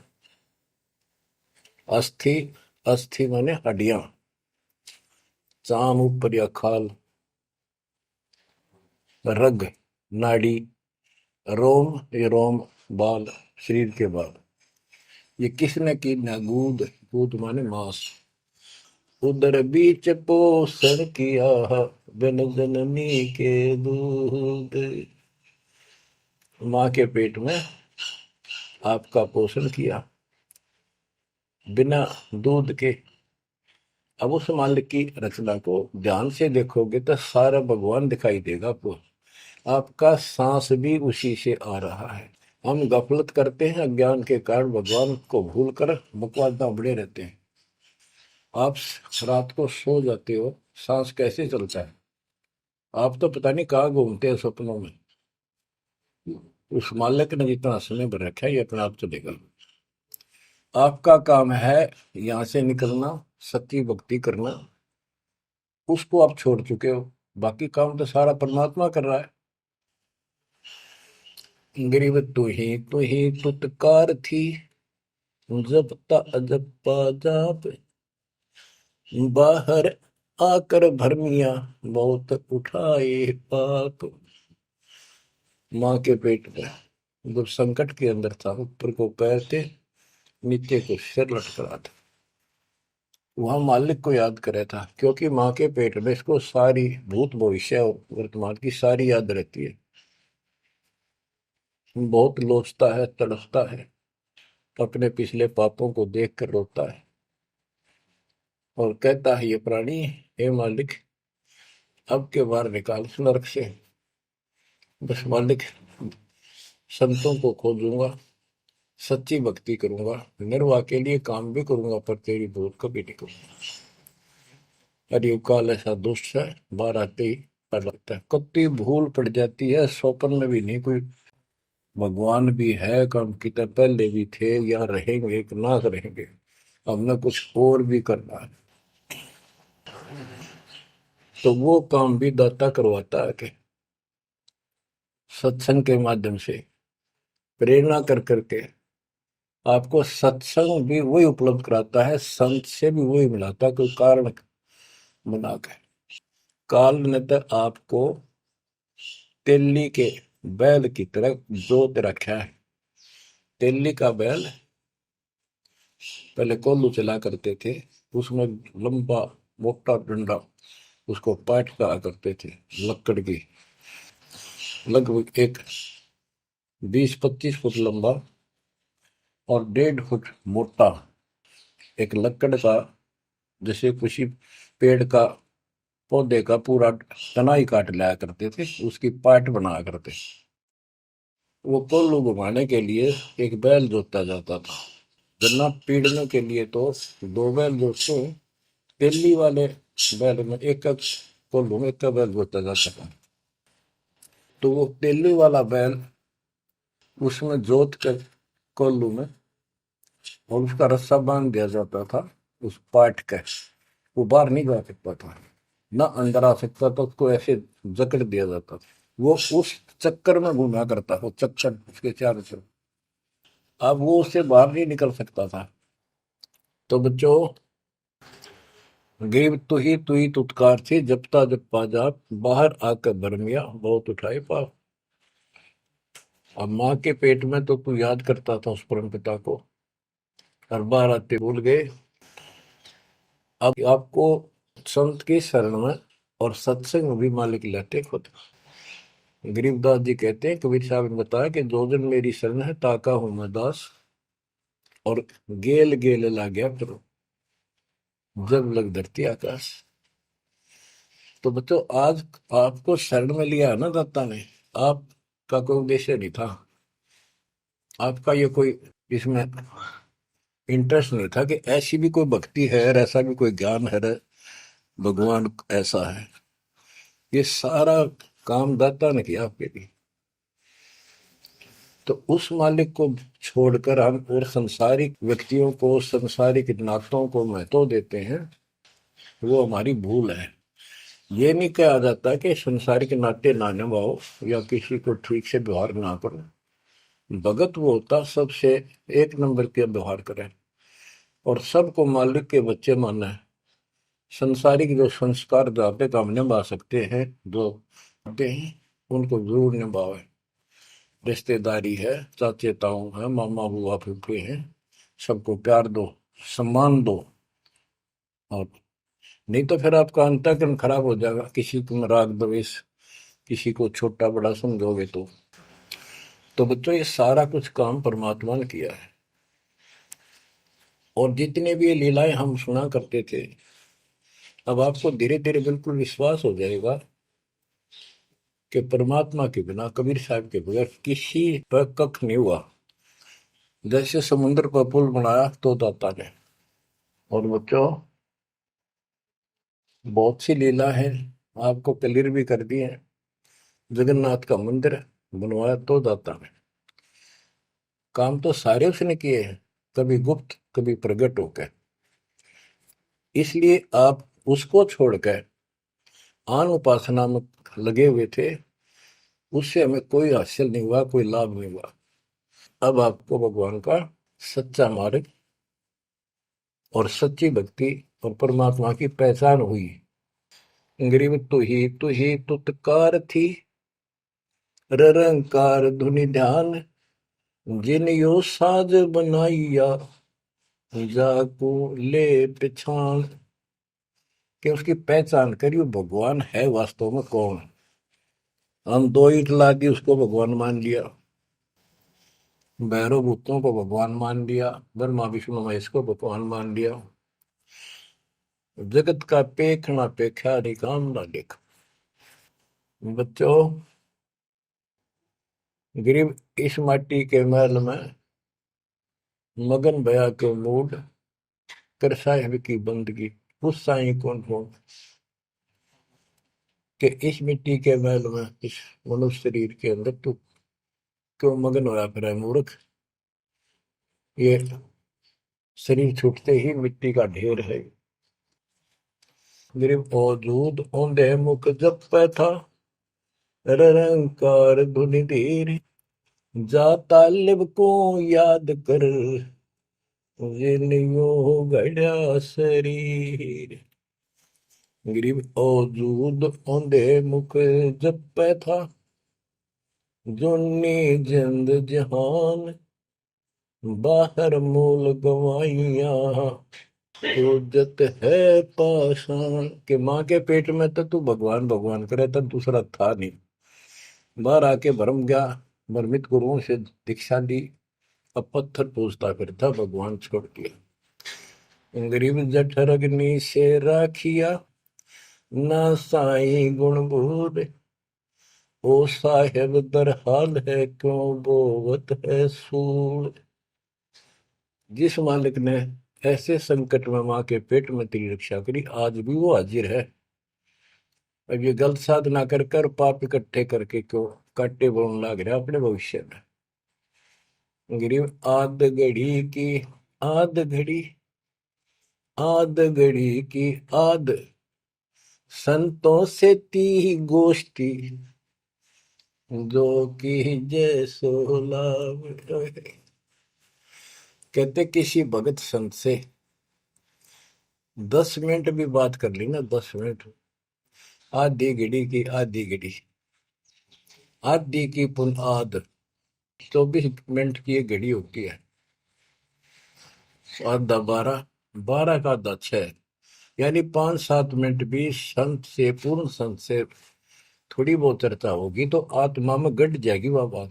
अस्थि, अस्थि माने हड्डियां, चाम ऊपर या खाल, रग नाड़ी, रोम ये रोम बाल, शरीर के बाल, ये किसने की ना गूद, गूद माने मांस, उदर बीच पोषण किया, बिन जननी के दूध। माँ के पेट में आपका पोषण किया बिना दूध के, अब उस मालिक की रचना को ध्यान से देखोगे तो सारा भगवान दिखाई देगा आपको। आपका सांस भी उसी से आ रहा है। हम गफलत करते हैं, अज्ञान के कारण भगवान को भूलकर बकवास दाबड़े रहते हैं। आप रात को सो जाते हो, सांस कैसे चलता है? आप तो पता नहीं कहाँ घूमते हैं सपनों में। उस मालिक ने जितना समय भर रखा है ये अपने आप चलेगा। आपका काम है यहाँ से निकलना, सच्ची भक्ति करना। उसको आप छोड़ चुके हो, बाकी काम तो सारा परमात्मा कर रहा है। गरीब तू ही तुतकार थी, जपता अजपा जाप, बाहर आकर भरमिया बहुत उठाए पाप। माँ के पेट में जब संकट के अंदर था, ऊपर को पैर थे, नीचे को सिर लटका था, वहां मालिक को याद करे था, क्योंकि माँ के पेट में इसको सारी भूत भविष्य और वर्तमान की सारी याद रहती है। बहुत लोचता है, तड़पता है, अपने पिछले पापों को देख कर रोता है और कहता है ये प्राणी, हे मालिक अब के बार निकाल इस नरक से। बस मालिक, संतों को खोजूंगा, सच्ची भक्ति करूंगा, निर्वाह के लिए काम भी करूंगा, पर तेरी भूल कभी नहीं करूंगा। अरे काल ऐसा दुष्ट है, बाहर आते ही पड़ लगता है। कत्ती भूल पड़ जाती है, स्वप्न में भी नहीं कोई भगवान भी है, काम की तरह पहले भी थे या रहेंगे, एक नाथ रहेंगे। हमने कुछ और भी करना है, तो वो काम भी दाता करवाता है कि सत्संग के माध्यम से प्रेरणा कर करके आपको सत्संग भी वही उपलब्ध कराता है, संत से भी वही मिलाता है, कोई कारण बना के। काल ने तो आपको तेली के बैल की तरह जोत रखा है। तेली का बैल पहले कोल्लू चला करते थे, उसमें लंबा मोटा डंडा, उसको पाट कहा करते थे, लकड़ की, लगभग एक 20-25 फुट लंबा और 1.5 फुट मोटा एक लकड़ का, जैसे किसी पेड़ का पौधे का पूरा तना ही काट लाया करते थे, उसकी पाट बनाया करते। वो कोल्लू घुमाने के लिए एक बैल जोता जाता था। गन्ना पीड़ने के लिए तो 2 बैल जोतते, तेली वाले बैल में एक कोल्लू में एक बैल जोता जाता था। तो वो तेली वाला बैल उसमें जोत कर कोल्लू में, और उसका रस्सा बांध दिया जाता था उस पाट का। वो बाहर नहीं जा सकता था, ना अंदर आ सकता था, उसको ऐसे जकड़ दिया जाता था। वो उस चक्कर में घूमा करता, वो चक्कर उसके चारों तरफ, अब वो उससे बाहर नहीं निकल सकता था। तो बच्चों, गरीब तू ही तुतकार थी, जपता जपा जाप, बाहर आकर भरमिया बहुत उठाए पाप। अब माँ के पेट में तो तू याद करता था उस परम पिता को, हर बार आते भूल गए। अब आपको संत की शरण में और सत्संग में भी मालिक लेते खुद। गरीबदास जी कहते हैं, कबीर साहब ने बताया कि जो जन मेरी शरण है ताका हूं मैं दास, और गेल गेल ला गया करो जब लग धरती आकाश। तो बच्चों, आज आपको शरण में लिया है ना दाता ने, आपका कोई उद्देश्य नहीं था, आपका ये कोई इसमें इंटरेस्ट नहीं था कि ऐसी भी कोई भक्ति है और ऐसा भी कोई ज्ञान है, भगवान ऐसा है। ये सारा काम दाता ने किया आपके लिए। तो उस मालिक को छोड़कर हम और संसारिक व्यक्तियों को, संसारिक नातों को महत्व देते हैं, वो हमारी भूल है। ये नहीं कहा जाता कि संसारिक नाते ना निभाओ या किसी को ठीक से व्यवहार ना करो। भगत वो होता सबसे एक नंबर के व्यवहार करे और सबको मालिक के बच्चे माना है। संसारिक जो संस्कार जाते काम निभा सकते हैं, जो आते हैं उनको जरूर निभावे। रिश्तेदारी है, चाचे ताऊ है, मामा बुआ फूफे हैं, सबको प्यार दो, सम्मान दो। और नहीं तो फिर आपका अंतःकरण खराब हो जाएगा, किसी को राग द्वेष, किसी को छोटा बड़ा समझोगे तो बच्चों, ये सारा कुछ काम परमात्मा ने किया है। और जितने भी ये लीलाएं हम सुना करते थे, अब आपको धीरे धीरे बिल्कुल विश्वास हो जाएगा कि परमात्मा के बिना, कबीर साहब के बगैर किसी पर कख नहीं हुआ। जैसे समुद्र पर पुल बनाया तो दाता ने। और बच्चों, बहुत सी लीला है, आपको क्लियर भी कर दी है। जगन्नाथ का मंदिर बनवाया तो दाता ने। काम तो सारे उसने किए हैं, कभी गुप्त कभी प्रकट होकर। इसलिए आप उसको छोड़कर आन उपासना में लगे हुए थे, उससे हमें कोई हासिल नहीं हुआ, कोई लाभ नहीं हुआ। अब आपको भगवान का सच्चा मार्ग और सच्ची भक्ति और परमात्मा की पहचान हुई। गरीब तू ही तुतकार थी, ररंकार धुनि ध्यान, जिन यो साज बनाइया, जाको ले पहचान। कि उसकी पहचान करी, वो भगवान है वास्तव में कौन। हम दो ईंट ला दी, उसको भगवान मान लिया। भैरव भूतों को भगवान मान लिया, ब्रह्मा विष्णु महेश को भगवान मान लिया। जगत का पेखना पेखा नहीं, काम ना देख। बच्चों, गरीब इस माटी के महल में मगन भया के मूड कर साहिब की बंदगी। उस साई कौन हो कि इस मिट्टी के महल में, इस मनुष्य शरीर के अंदर तू क्यों मगन होया फिर है मूर्ख। ये शरीर छूटते ही मिट्टी का ढेर है। गरीब औजूद औंधे मुख जप पे था, रंकार धुनि धीर, जा तालिब को याद कर, जिन यो गढ़ा शरीर। गरीब औजूद औंधे मुख जप पे था, जोनी जिंद जहान, बाहर मूल गवाइया, उजत है पाषाण। के माँ के पेट में तो तू भगवान भगवान करे, तब दूसरा था नहीं। बाहर आके भरम गया, भ्रमित गुरुओं से दीक्षा ली, अब पत्थर पूजता फिरता, भगवान छोड़ दिया। गरीब जठर अग्नि से राखिया, ना साई गुण बूढ़, ओ साहेब दर हाल है, क्यों बोवत है सूर। जिस मालिक ने ऐसे संकट में माँ के पेट में तेरी रक्षा करी, आज भी वो हाजिर है। अब ये गलत साधना कर कर पाप इकट्ठे करके क्यों काटे बोलने लग रहा अपने भविष्य में। गरीब आद घड़ी आद घड़ी की आद, संतों से ती गोष्ठी, जो की जय सो लाभ। कहते किसी भगत संत से 10 मिनट भी बात कर ली ना, 10 मिनट, आधी घड़ी की आधी घड़ी, आधी की पुन आध, 24 मिनट की एक घड़ी होती है। आधा 12, 12 का आधा 6, यानी 5-7 मिनट भी संत से, पूर्ण संत से थोड़ी बहुत चर्चा होगी तो आत्मा में गट जाएगी वह बात।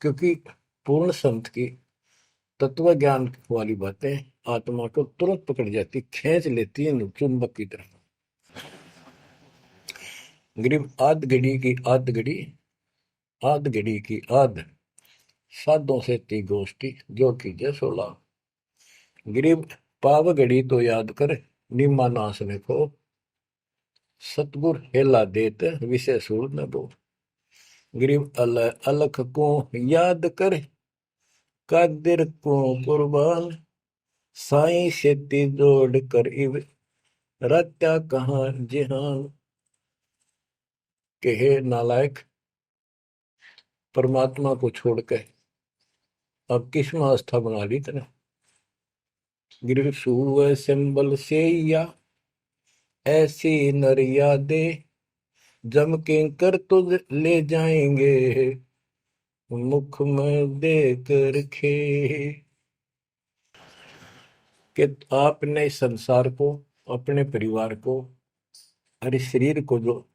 क्योंकि पूर्ण संत की तत्व ज्ञान वाली बातें आत्मा को तुरंत पकड़ जाती, खींच लेती है चुंबक की तरह। गरीब आध घड़ी की आध घड़ी, आध घड़ी की आध, साधों से ती गोष्ठी, जो कीजिए सोला। गरीब पाव घड़ी तो याद कर, निम्मा नाश ने को, सतगुर हेला देत विषय सूर न दो। गरीब अलख को याद कर, कादिर को कुर्बान, साई सेती जोड़ कर इव, रत्या कहाँ जिहान। के हे नालायक, परमात्मा को छोड़कर अब किस में आस्था बना ली तने। गिर सूर सिंबल से या ऐसी नरिया दे, जम के कर तुझ ले जाएंगे, मुख में देख रखे। कि आपने इस संसार को, अपने परिवार को, अरे शरीर को जो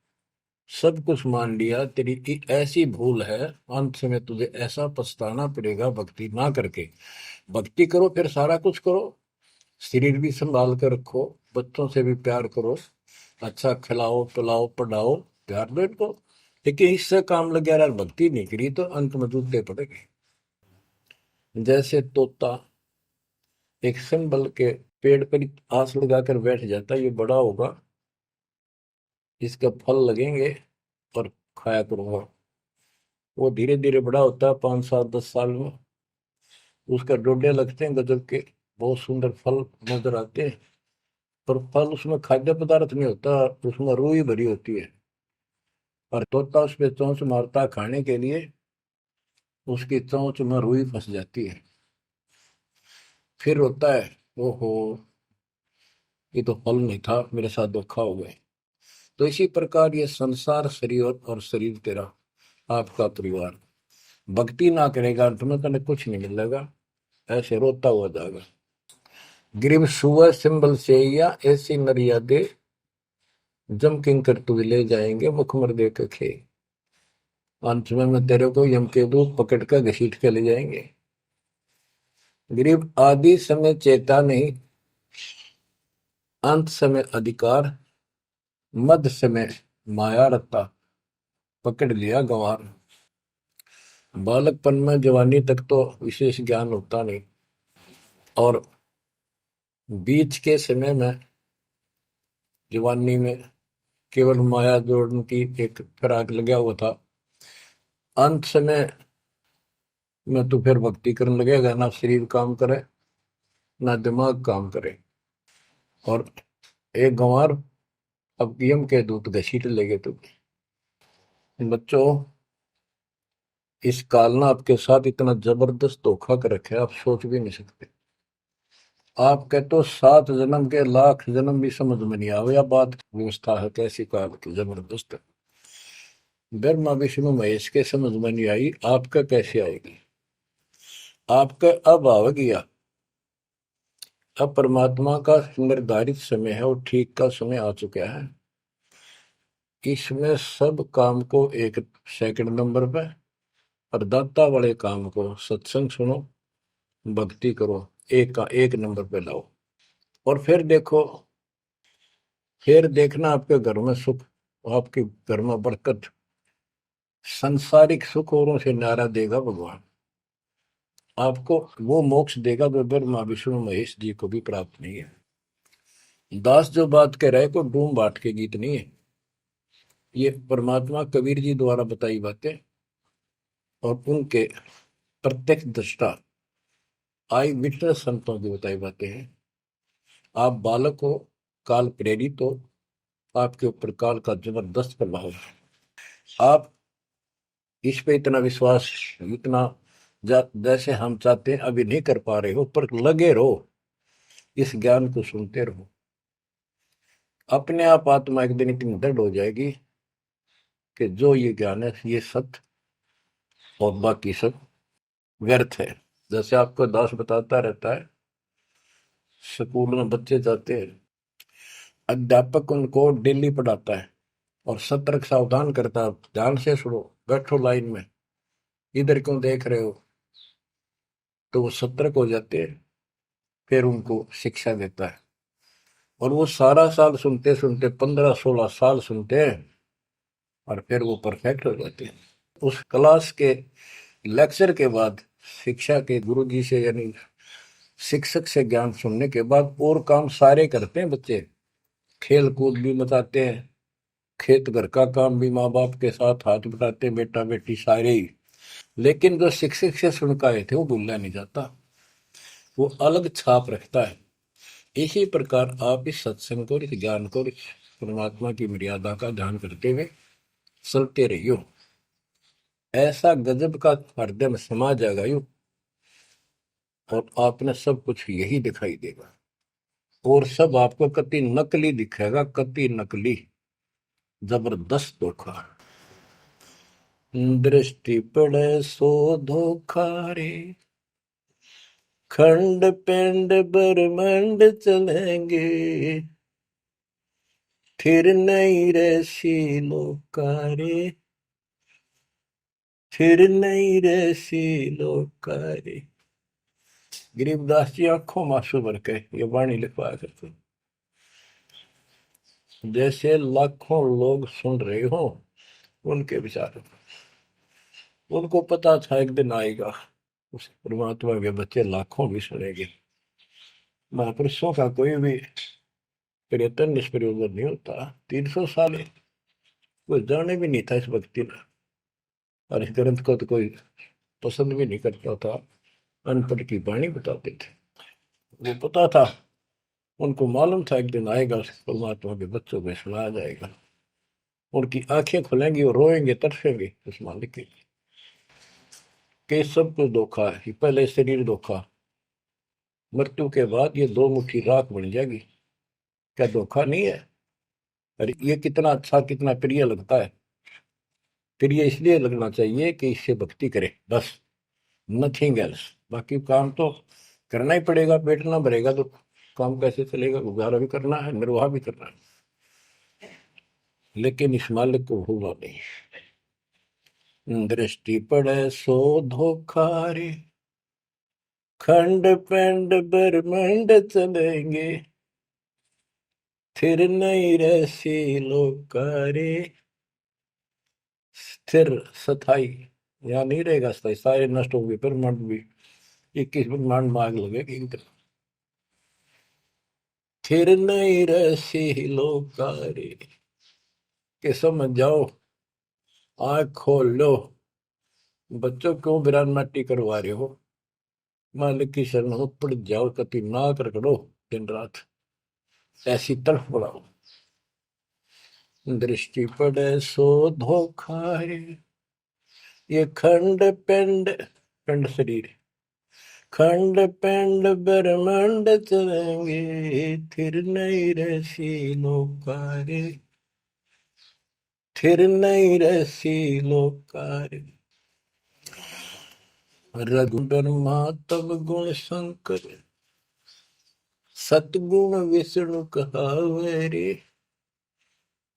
सब कुछ मान लिया, तेरी ऐसी भूल है, अंत में तुझे ऐसा पछताना पड़ेगा भक्ति ना करके। भक्ति करो फिर सारा कुछ करो, शरीर भी संभाल कर रखो, बच्चों से भी प्यार करो, अच्छा खिलाओ पिलाओ पढ़ाओ, प्यार दो इनको। लेकिन इससे काम लग गया यार, भक्ति नहीं करी तो अंत में जूते पड़ेंगे। जैसे तोता एक संभल के पेड़ पर ही आस लगाकर बैठ जाता है, ये बड़ा होगा, इसका फल लगेंगे और खाया करूंगा। वो धीरे धीरे बड़ा होता है, 5 7 10 साल में उसका डोडे लगते हैं गजब के, बहुत सुंदर फल नजर आते हैं। पर फल उसमें खाद्य पदार्थ नहीं होता, उसमें रूई भरी होती है। और तोता उस पे चोंच मारता है खाने के लिए, उसकी चोंच में रुई फंस जाती है। फिर होता है, ओहो, ये तो फल नहीं था, मेरे साथ धोखा हो गए। तो इसी प्रकार ये संसार शरीर और शरीर तेरा आपका परिवार, भक्ति ना करेगा तुम्हें कने कुछ नहीं मिलेगा, ऐसे रोता हुआ जाएगा। गिरिव सुअ सिंबल से या ऐसी नरिया दे, जम किंकर तुझ ले जाएंगे मुखमर दे के खे। अंत में तेरे को यम के दूत पकड़ कर घसीट के ले जाएंगे। गिरिव आदि समय चेता नहीं, अंत समय अधिकार, मध्य समय माया रत्ता, पकड़ लिया गंवार। बालकपन में जवानी तक तो विशेष ज्ञान होता नहीं, और बीच के समय में जवानी में केवल माया जोड़ने की एक फिराक लगा हुआ था। अंत समय में तो फिर भक्ति करने लगेगा, ना शरीर काम करे ना दिमाग काम करे। और एक गंवार अब यम के दूत घसीट लेंगे तुम। बच्चों, इस काल ने आपके साथ इतना जबरदस्त धोखा कर रखा है, आप सोच भी नहीं सकते। आपके तो 7 जन्म के लाख जन्म भी समझ में नहीं आवे, या बात व्यवस्था है कैसी काल की जबरदस्त। ब्रह्मा विष्णु महेश के समझ में नहीं आई, आपका कैसे आएगी। आपका अब आ गया, अब परमात्मा का निर्धारित समय है और ठीक का समय आ चुका है। इसमें सब काम को एक सेकंड नंबर पे, और दाता वाले काम को सत्संग सुनो, भक्ति करो, एक का एक नंबर पे लाओ। और फिर देखो, फिर देखना आपके घर में सुख, आपके घर में बरकत, संसारिक सुख औरों से न्यारा देगा भगवान। आपको वो मोक्ष देगा जो ब्रह्मा विष्णु महेश जी को भी प्राप्त नहीं है। दास जो बात कह रहे को डूम बाट के गीत नहीं है, ये परमात्मा कबीर जी द्वारा बताई बातें और उनके प्रत्यक्ष दृष्टा आई विटनेस संतों की बताई बातें हैं। आप बालक हो, काल प्रेरित हो, आपके ऊपर काल का जबरदस्त प्रभाव है। आप इस पे इतना विश्वास, इतना जैसे हम चाहते हैं अभी नहीं कर पा रहे हो, पर लगे रहो, इस ज्ञान को सुनते रहो। अपने आप आत्मा एक दिन इतनी दृढ़ हो जाएगी कि जो ये ज्ञान है ये सत्य और बाकी सब व्यर्थ है। जैसे आपको दास बताता रहता है, स्कूल में बच्चे जाते हैं, अध्यापक उनको डेली पढ़ाता है और सतर्क सावधान करता है, ध्यान से सुनो, बैठो लाइन में, इधर क्यों देख रहे हो। तो वो सतर्क हो जाते हैं, फिर उनको शिक्षा देता है। और वो सारा साल सुनते सुनते 15 16 साल सुनते हैं, और फिर वो परफेक्ट हो जाते हैं। उस क्लास के लेक्चर के बाद, शिक्षा के गुरु जी से यानी शिक्षक से ज्ञान सुनने के बाद और काम सारे करते हैं बच्चे, खेल कूद भी मचाते हैं, खेत घर का काम भी माँ बाप के साथ हाथ बटाते हैं, बेटा बेटी सारे ही। लेकिन जो शिक्षक से सुन के आए थे वो भूलना नहीं जाता, वो अलग छाप रखता है। इसी प्रकार आप इस सत्संग को, इस ज्ञान को, इस परमात्मा की मर्यादा का ध्यान करते हुए चलते रहियो। ऐसा गजब का हृदय में समा जाएगा यू, और आपने सब कुछ यही दिखाई देगा, और सब आपको कति नकली दिखेगा, कति नकली, जबरदस्त धोखा। दृष्टि पड़े सो धोखा रे, खंड पिंड ब्रह्मंड चलेंगे, फिर नहीं रसी लोकारे, फिर नहीं रसी लोकारे। गरीबदास जी आंखों में आंसू भर के ये वाणी लिखवाया करते, जैसे लाखों लोग सुन रहे हो उनके विचार। उनको पता था एक दिन आएगा उस परमात्मा के बच्चे लाखों भी सुनेंगे। महापुरुषों का कोई भी प्रयत्न निष्प्रयोजन नहीं होता। 300 साल कोई जाने भी नहीं था इस भक्ति में, और इस ग्रंथ को तो कोई पसंद भी नहीं करता था। अनपढ़ की वाणी बताते थे। वो पता था, उनको मालूम था एक दिन आएगा परमात्मा के बच्चों को सुनाया जाएगा। उनकी आंखें खुलेंगी और रोएंगे, तरसेंगे उस मालिक के लिए कि सब कुछ धोखा है। पहले शरीर धोखा, मृत्यु के बाद ये दो मुट्ठी राख बन जाएगी। क्या धोखा नहीं है? अरे ये कितना अच्छा, कितना प्रिय लगता है। प्रिय इसलिए लगना चाहिए कि इससे भक्ति करे, बस, नथिंग एल्स। बाकी काम तो करना ही पड़ेगा, पेट ना भरेगा तो काम कैसे चलेगा? गुजारा भी करना है, निर्वाह भी करना है, लेकिन इस मालिक को भूलना नहीं। दृष्टि पड़े सो धोखा रे, खंड पेंड ब्रह्मंड चलेंगे, फिर नहीं रहसी लोकारे। स्थिर स्थाई यहाँ नहीं रहेगा, स्थाई सारे नष्ट होंगे। ब्रह्मांड भी 21 ब्रह्मांड में आग लगेगी। फिर नहीं रहसी लोकारे के समझ जाओ, आँख खोल लो। बच्चों क्यों बिरान माटी करवा रहे हो? मालिक की शरण हो, पड़ जाओ, कति नाक रगड़ो दिन रात, ऐसी तड़फ बढ़ाओ। दृष्टि पड़े सो धोखा रे, ये खंड पिंड, पिंड शरीर, खंड पिंड ब्रह्मांड चलेंगे, फिर नहीं रहसी लोकारे, फिर नहीं रहसी लोकारे। रघुब्रह्मा तब गुण शंकर, सतगुण विष्णु कहावे रे,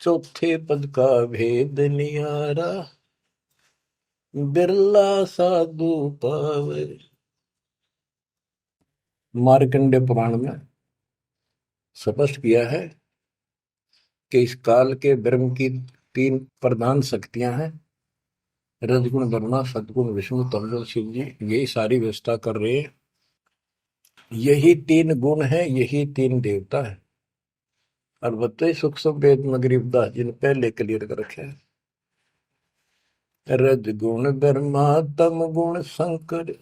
चौथे पद का भेद निहारा, बिरला साधु पावे। मार्कंडे पुराण में स्पष्ट किया है कि इस काल के ब्रह्म की 3 प्रधान शक्तियां हैं, रजगुण ब्रह्मा, सदगुण विष्णु, तमगुण शिव जी। यही सारी व्यवस्था कर रहे हैं। यही 3 गुण है, यही 3 देवता है। और बताइए सूक्ष्म वेद में गरीबदास जी ने पहले क्लियर कर रखे है, रजगुण ब्रह्मा तम गुण शंकर,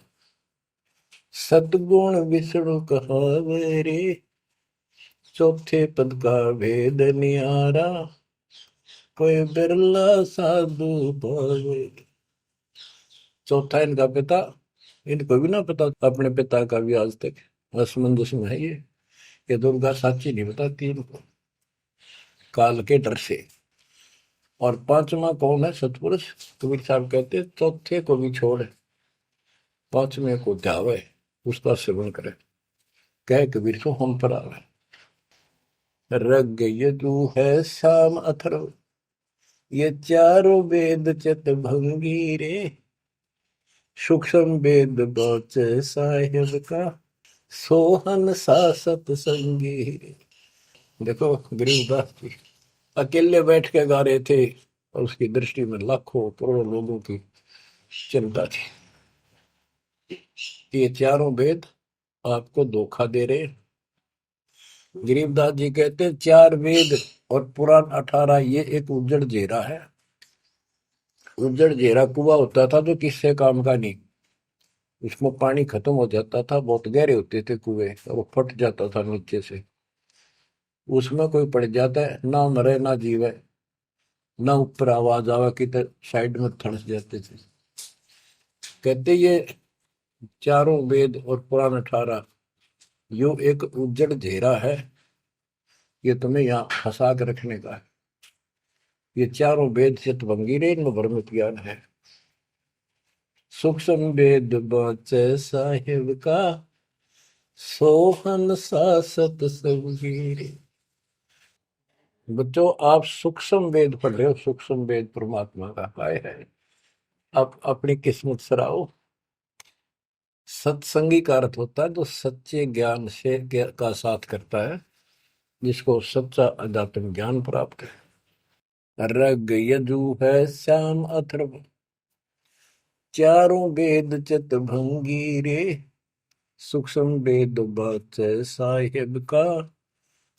सदगुण विष्णु कहावे रे, चौथे पद का भेद निहारा, कोई बिरला साधु पावे। चौथा इनका पिता, इनको भी ना पता अपने पिता का भी आज तक, असमंजस में है ये दुर्गा साची नहीं बताती इनको, काल के डर से। और 5वां कौन है? सतपुरुष। कबीर साहब कहते चौथे को भी छोड़, 5वें को ध्यावे, उसका सेवन करे, कह कबीर सो हम पर आवे। रग यजु है शाम अथर्व, ये चारों वेद चित भंगी रे, सूक्ष्म वेद बौच साहिब का, सोहन सासत संगी रे। देखो गरीबदास जी अकेले बैठ के गा रहे थे, और उसकी दृष्टि में लाखों करोड़ों लोगों की चिंता थी। ये चारों वेद आपको धोखा दे रहे। गरीबदास जी कहते हैं 4 वेद और पुराण 18, ये एक उज्जड़ जेरा है। उज्जड़ जेरा कुआं होता था जो किससे काम का नहीं, उसमें पानी खत्म हो जाता था, बहुत गहरे होते थे कुएं, और वो फट जाता था नीचे से। उसमें कोई पड़ जाता है, ना मरे ना जीवे, ना ऊपर आवाज आवा की तो साइड में थड़स जाते थे। कहते ये चारों वेद और पुराण 18 यो एक उज्जड़ घेरा है, ये तुम्हें यहाँ फंसा कर रखने का है। ये चारों वेद चित भंगी रे, इनमें भ्रमित ज्ञान है। सूक्ष्म वेद बचे साहिब का, सोहन सासत सबगीरे। बच्चों आप सूक्ष्म वेद पढ़ रहे हो, सूक्ष्म वेद परमात्मा का काय है। आप अपनी किस्मत सराओ, सत्संगी का अर्थ होता है जो सच्चे ज्ञान से का साथ करता है, जिसको सच्चा अध्यात्म ज्ञान प्राप्त है। रग यजु है श्याम अथर्व, चारों वेद चित भंगी रे, सूक्ष्म वेद बाच साहिब का,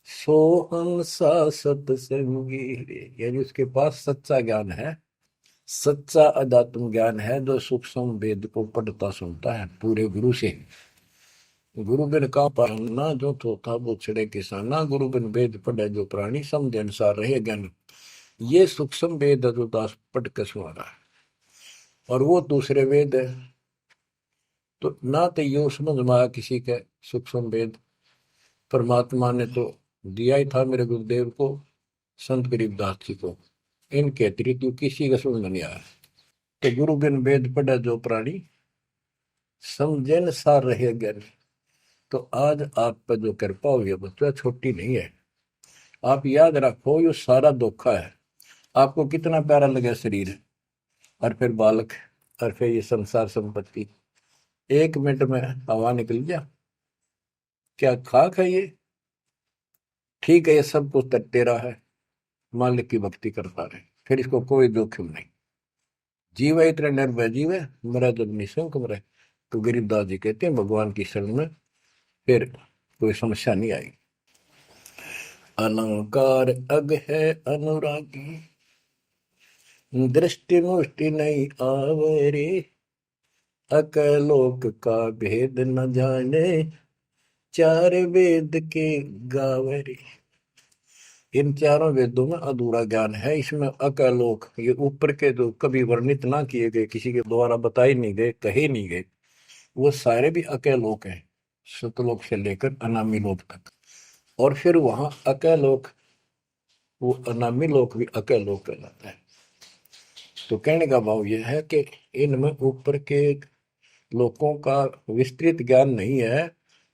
सोहम सा सत्संगी रे। यानी उसके पास सच्चा ज्ञान है, सच्चा अध्यात्म ज्ञान है, जो सूक्ष्म वेद को पढ़ता सुनता है पूरे गुरु से। गुरु बिन का पढ़ना जो थोथा वो छिड़े किसाना, गुरु बिन वेद पढ़े जो प्राणी, समझ अनुसार रहे ज्ञान। ये सूक्ष्म वेद है जो दास पढ़ के सुना रहा है, और वो दूसरे वेद है। तो ना तो ये समझ में आया किसी के सूक्ष्म वेद, परमात्मा ने तो दिया ही था मेरे गुरुदेव को, संत गरीबदास जी को, इनके अतिरिक्त किसी का समझ में नहीं आया। तो गुरु बिन वेद पढ़े जो प्राणी, समझे न सार रहे ज्ञान। तो आज आप पर जो कृपा हुई है बच्चा, छोटी नहीं है। आप याद रखो ये सारा धोखा है। आपको कितना प्यारा लगे शरीर, और फिर बालक, और फिर ये संसार संपत्ति, 1 मिनट में हवा निकल गया। क्या खाक है ये? ठीक है, ये सब कुछ तेरा है, मालिक की भक्ति करता रहे, फिर इसको कोई जोखिम नहीं। जीव है इतना निर्भय जीव है, मरा जब निशंक मरे। तो गरीबदास जी कहते हैं भगवान की शरण में फिर कोई समस्या नहीं आई। अलंकार अग है अनुरागी, दृष्टि मुष्टि नहीं आवरे, अकलोक का भेद न जाने, चार वेद के गावरे। इन चारों वेदों में अधूरा ज्ञान है, इसमें अकलोक, ये ऊपर के जो कभी वर्णित ना किए गए, किसी के द्वारा बताए नहीं गए, कहे नहीं गए, वो सारे भी अकलोक हैं, सतलोक से लेकर अनामी लोक तक। और फिर वहां अकलोक, वो अनामी लोक भी अकलोक कहलाता है। तो कहने का भाव यह है कि इनमें ऊपर के लोगों का विस्तृत ज्ञान नहीं है,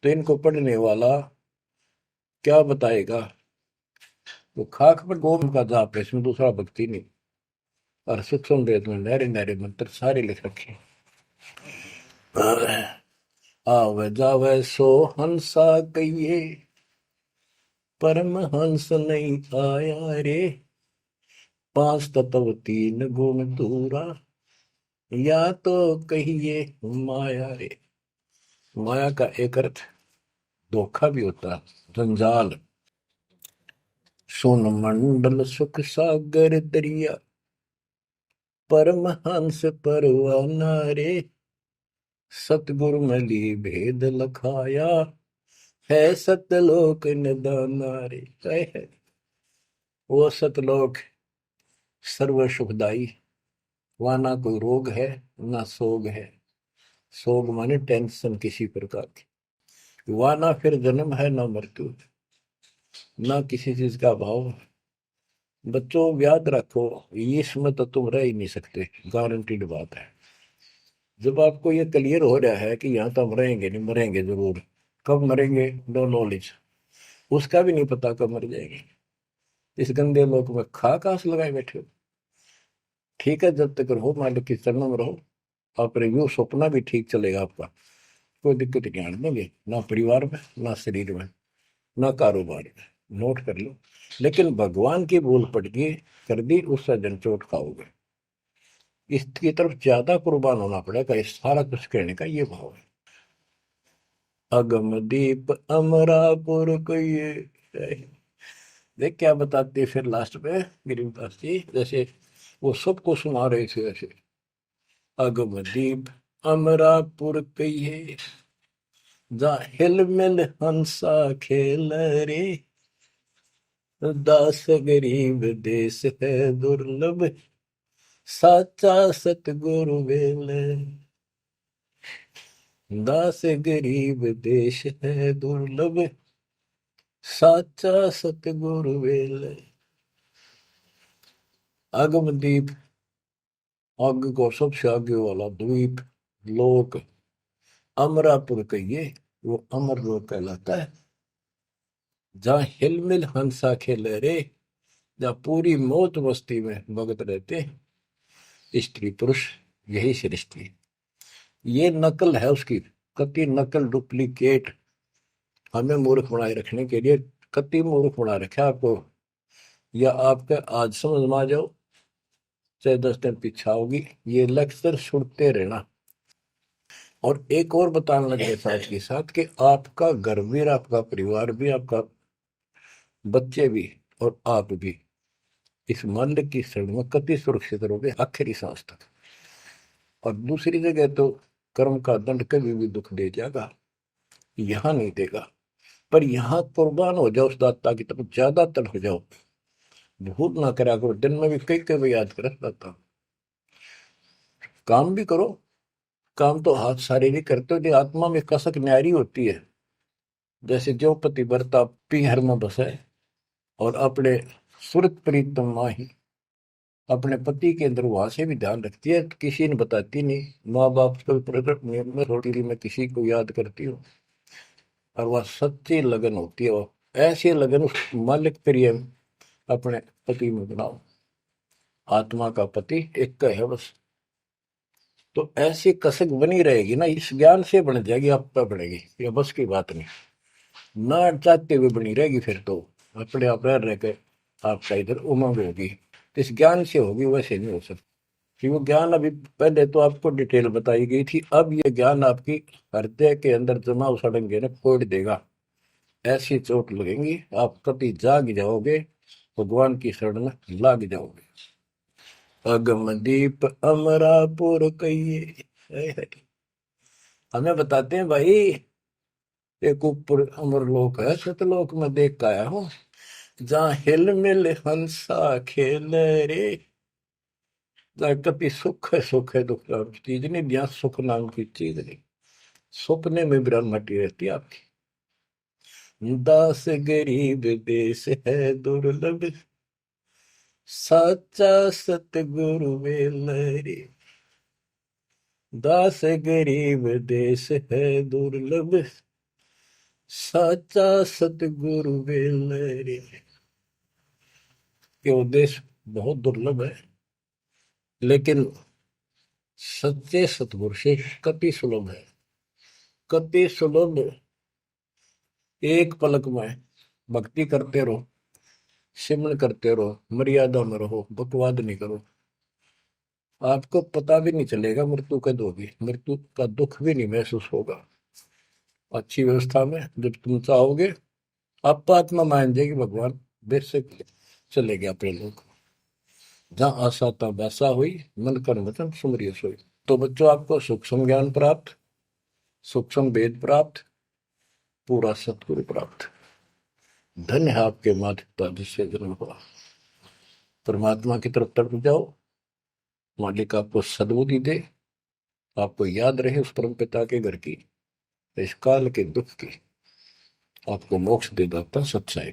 तो इनको पढ़ने वाला क्या बताएगा? तो खाक पर गोम का जाप है, इसमें दूसरा भक्ति नहीं। और सूक्ष्म वेद में नहरे नहरे मंत्र सारे लिख रखे हैं। आवे जावे सो हंसा कहिए, परम हंस नहीं आया रे, पांच तत्व तीन गुण दूरा, या तो कहिए माया रे। माया का एक अर्थ धोखा भी होता है, जंजाल। सोन मंडल सुख सागर दरिया, परमहंस परवाना रे, सतगुरु मली भेद लखाया, है सतलोक निदाना रे। है वो सतलोक सर्व सुखदाई, वहां ना कोई रोग है ना सोग है। सोग माने टेंशन किसी प्रकार की, वहां ना फिर जन्म है ना मृत्यु, ना किसी चीज का भाव। बच्चों याद रखो, इसमें तो तुम रह ही नहीं सकते, गारंटीड बात है। जब आपको ये क्लियर हो रहा है कि यहाँ तो हम रहेंगे नहीं, मरेंगे जरूर, कब मरेंगे नो नॉलेज, उसका भी नहीं पता कब मर जाएंगे, इस गंदे लोक में खा कास लगाए बैठे हो। ठीक है, जब तक रहो मालिक की चरणों में रहो, और यू सपना भी ठीक चलेगा आपका, कोई दिक्कत नहीं आने देंगे, ना परिवार में ना शरीर में ना कारोबार में। नोट कर लो। लेकिन भगवान की भूल पड़ गई, कर दी, उससे जनचोट खाओगे। इसकी तरफ ज्यादा कुर्बान होना पड़ेगा, इस सारा कुछ कहने का ये भाव है। अगम दीप अमरापुर को ये देख क्या बताते फिर लास्ट में गिरिदास जी, जैसे वो सबको सुना रहे थे ऐसे। अगम दीप अमरापुर कहिए, जा हिल मिल हंसा खेल रे, दास गरीब देश है दुर्लभ, साचा सतगुरु वेल। दास गरीब देश है दुर्लभ, साचा सतगुरु वेल। अगमदीप, आग को सबसे आगे वाला द्वीप, लोक, अमरापुर कहिए, वो अमर लोक कहलाता है, जहाँ हिलमिल हंसा खेले रे, जहाँ पूरी मौत मस्ती में भगत रहते स्त्री पुरुष, यही सृष्टि। ये नकल है उसकी, कति नकल डुप्लीकेट हमें मूर्ख बनाए रखने के लिए कति मूर्ख बना रखा आपको। या आपका आज समझ में आ जाओ चाहे 10 दिन पीछा होगी, ये लेक्चर सुनते रहना। और एक और बताने लगे साथ के साथ कि आपका घर भी, आपका परिवार भी, आपका बच्चे भी और आप भी इस माल्य की शरण में कति सुरक्षित रहोगे आखिरी सांस तक। और दूसरी जगह तो कर्म का दंड कभी भी दुख दे जाएगा, यहां नहीं देगा। पर यहां कुर्बान हो जाओ उस दाता की तरफ, ज्यादा तल हो जाओ, भूल ना करा करो। दिन में भी कई कई याद कर दाता। काम भी करो, काम तो हाथ शारीरिक करते हो, जो आत्मा में कसक न्यारी होती है। जैसे जो पतिव्रता पीहर में बसे और अपने सुरत प्रीतम माही अपने पति के अंदर वहां से भी ध्यान रखती है, किसी ने बताती नहीं। माँ बाप को प्रकट नियम में थोड़ी मैं किसी को याद करती हूँ, और वह सच्ची लगन होती है। वो ऐसी लगन उस मालिक प्रिय अपने पति में बनाओ। आत्मा का पति एक का है बस। तो ऐसी कसक बनी रहेगी ना, इस ज्ञान से बन जाएगी, आप पे बढ़ेगी, ये बस की बात नहीं। ना चाहते हुए बनी रहेगी, फिर तो अपने आप रह के आपका इधर उमंग होगी। तो इस ज्ञान से होगी, वैसे नहीं हो सकती। कि वो ज्ञान अभी पहले तो आपको डिटेल बताई गई थी, अब ये ज्ञान आपकी हृदय के अंदर जमा सड़ेंगे ना, फोड़ देगा। ऐसी चोट लगेंगी, आप कभी जाग जाओगे, भगवान की शरण में लाग जाओगे। अगमदीप अमरापुर कहिए। हमें बताते हैं भाई, एक ऊपर अमरलोक है, सतलोक में देख के आया हूँ, जहाँ हिल मिल हंसा खेल रे। जहाँ कभी सुख है दुख नाम की चीज नहीं, यहाँ सुख नाम की चीज नहीं। सपने में ब्रह्मटी रहती है आपकी। दास गरीब देश है दुर्लभ, साचा सतगुरु मिल रे। दास गरीब देश है दुर्लभ, साचा सतगुरु मिल रे। ये उद्देश्य बहुत दुर्लभ है, लेकिन सच्चे सतगुरु से कति सुलभ है, कति सुलभ। एक पलक में भक्ति करते रहो, सिमरन करते रहो, मर्यादा में रहो, बकवाद नहीं करो, आपको पता भी नहीं चलेगा मृत्यु कब होगी, मृत्यु का दुख भी नहीं महसूस होगा। अच्छी व्यवस्था में जब तुम चाहोगे, आप आत्मा मान जाएगी, भगवान बेशक चले गए अपने लोग। जहाँ आशा था वैसा हुई, मन कर वचन सुमरिय सोई। तो बच्चों, आपको सूक्ष्म ज्ञान प्राप्त, सूक्ष्म वेद प्राप्त, पूरा सतगुरु प्राप्त। धन्य है आपके माता पिता जिससे जन्म हुआ। परमात्मा की तरफ तड़प जाओ, मालिक आपको सद्बुद्धि दे, आपको याद रहे उस परम पिता के घर की, इस काल के दुख की आपको मोक्ष दे दाता सच्चाई।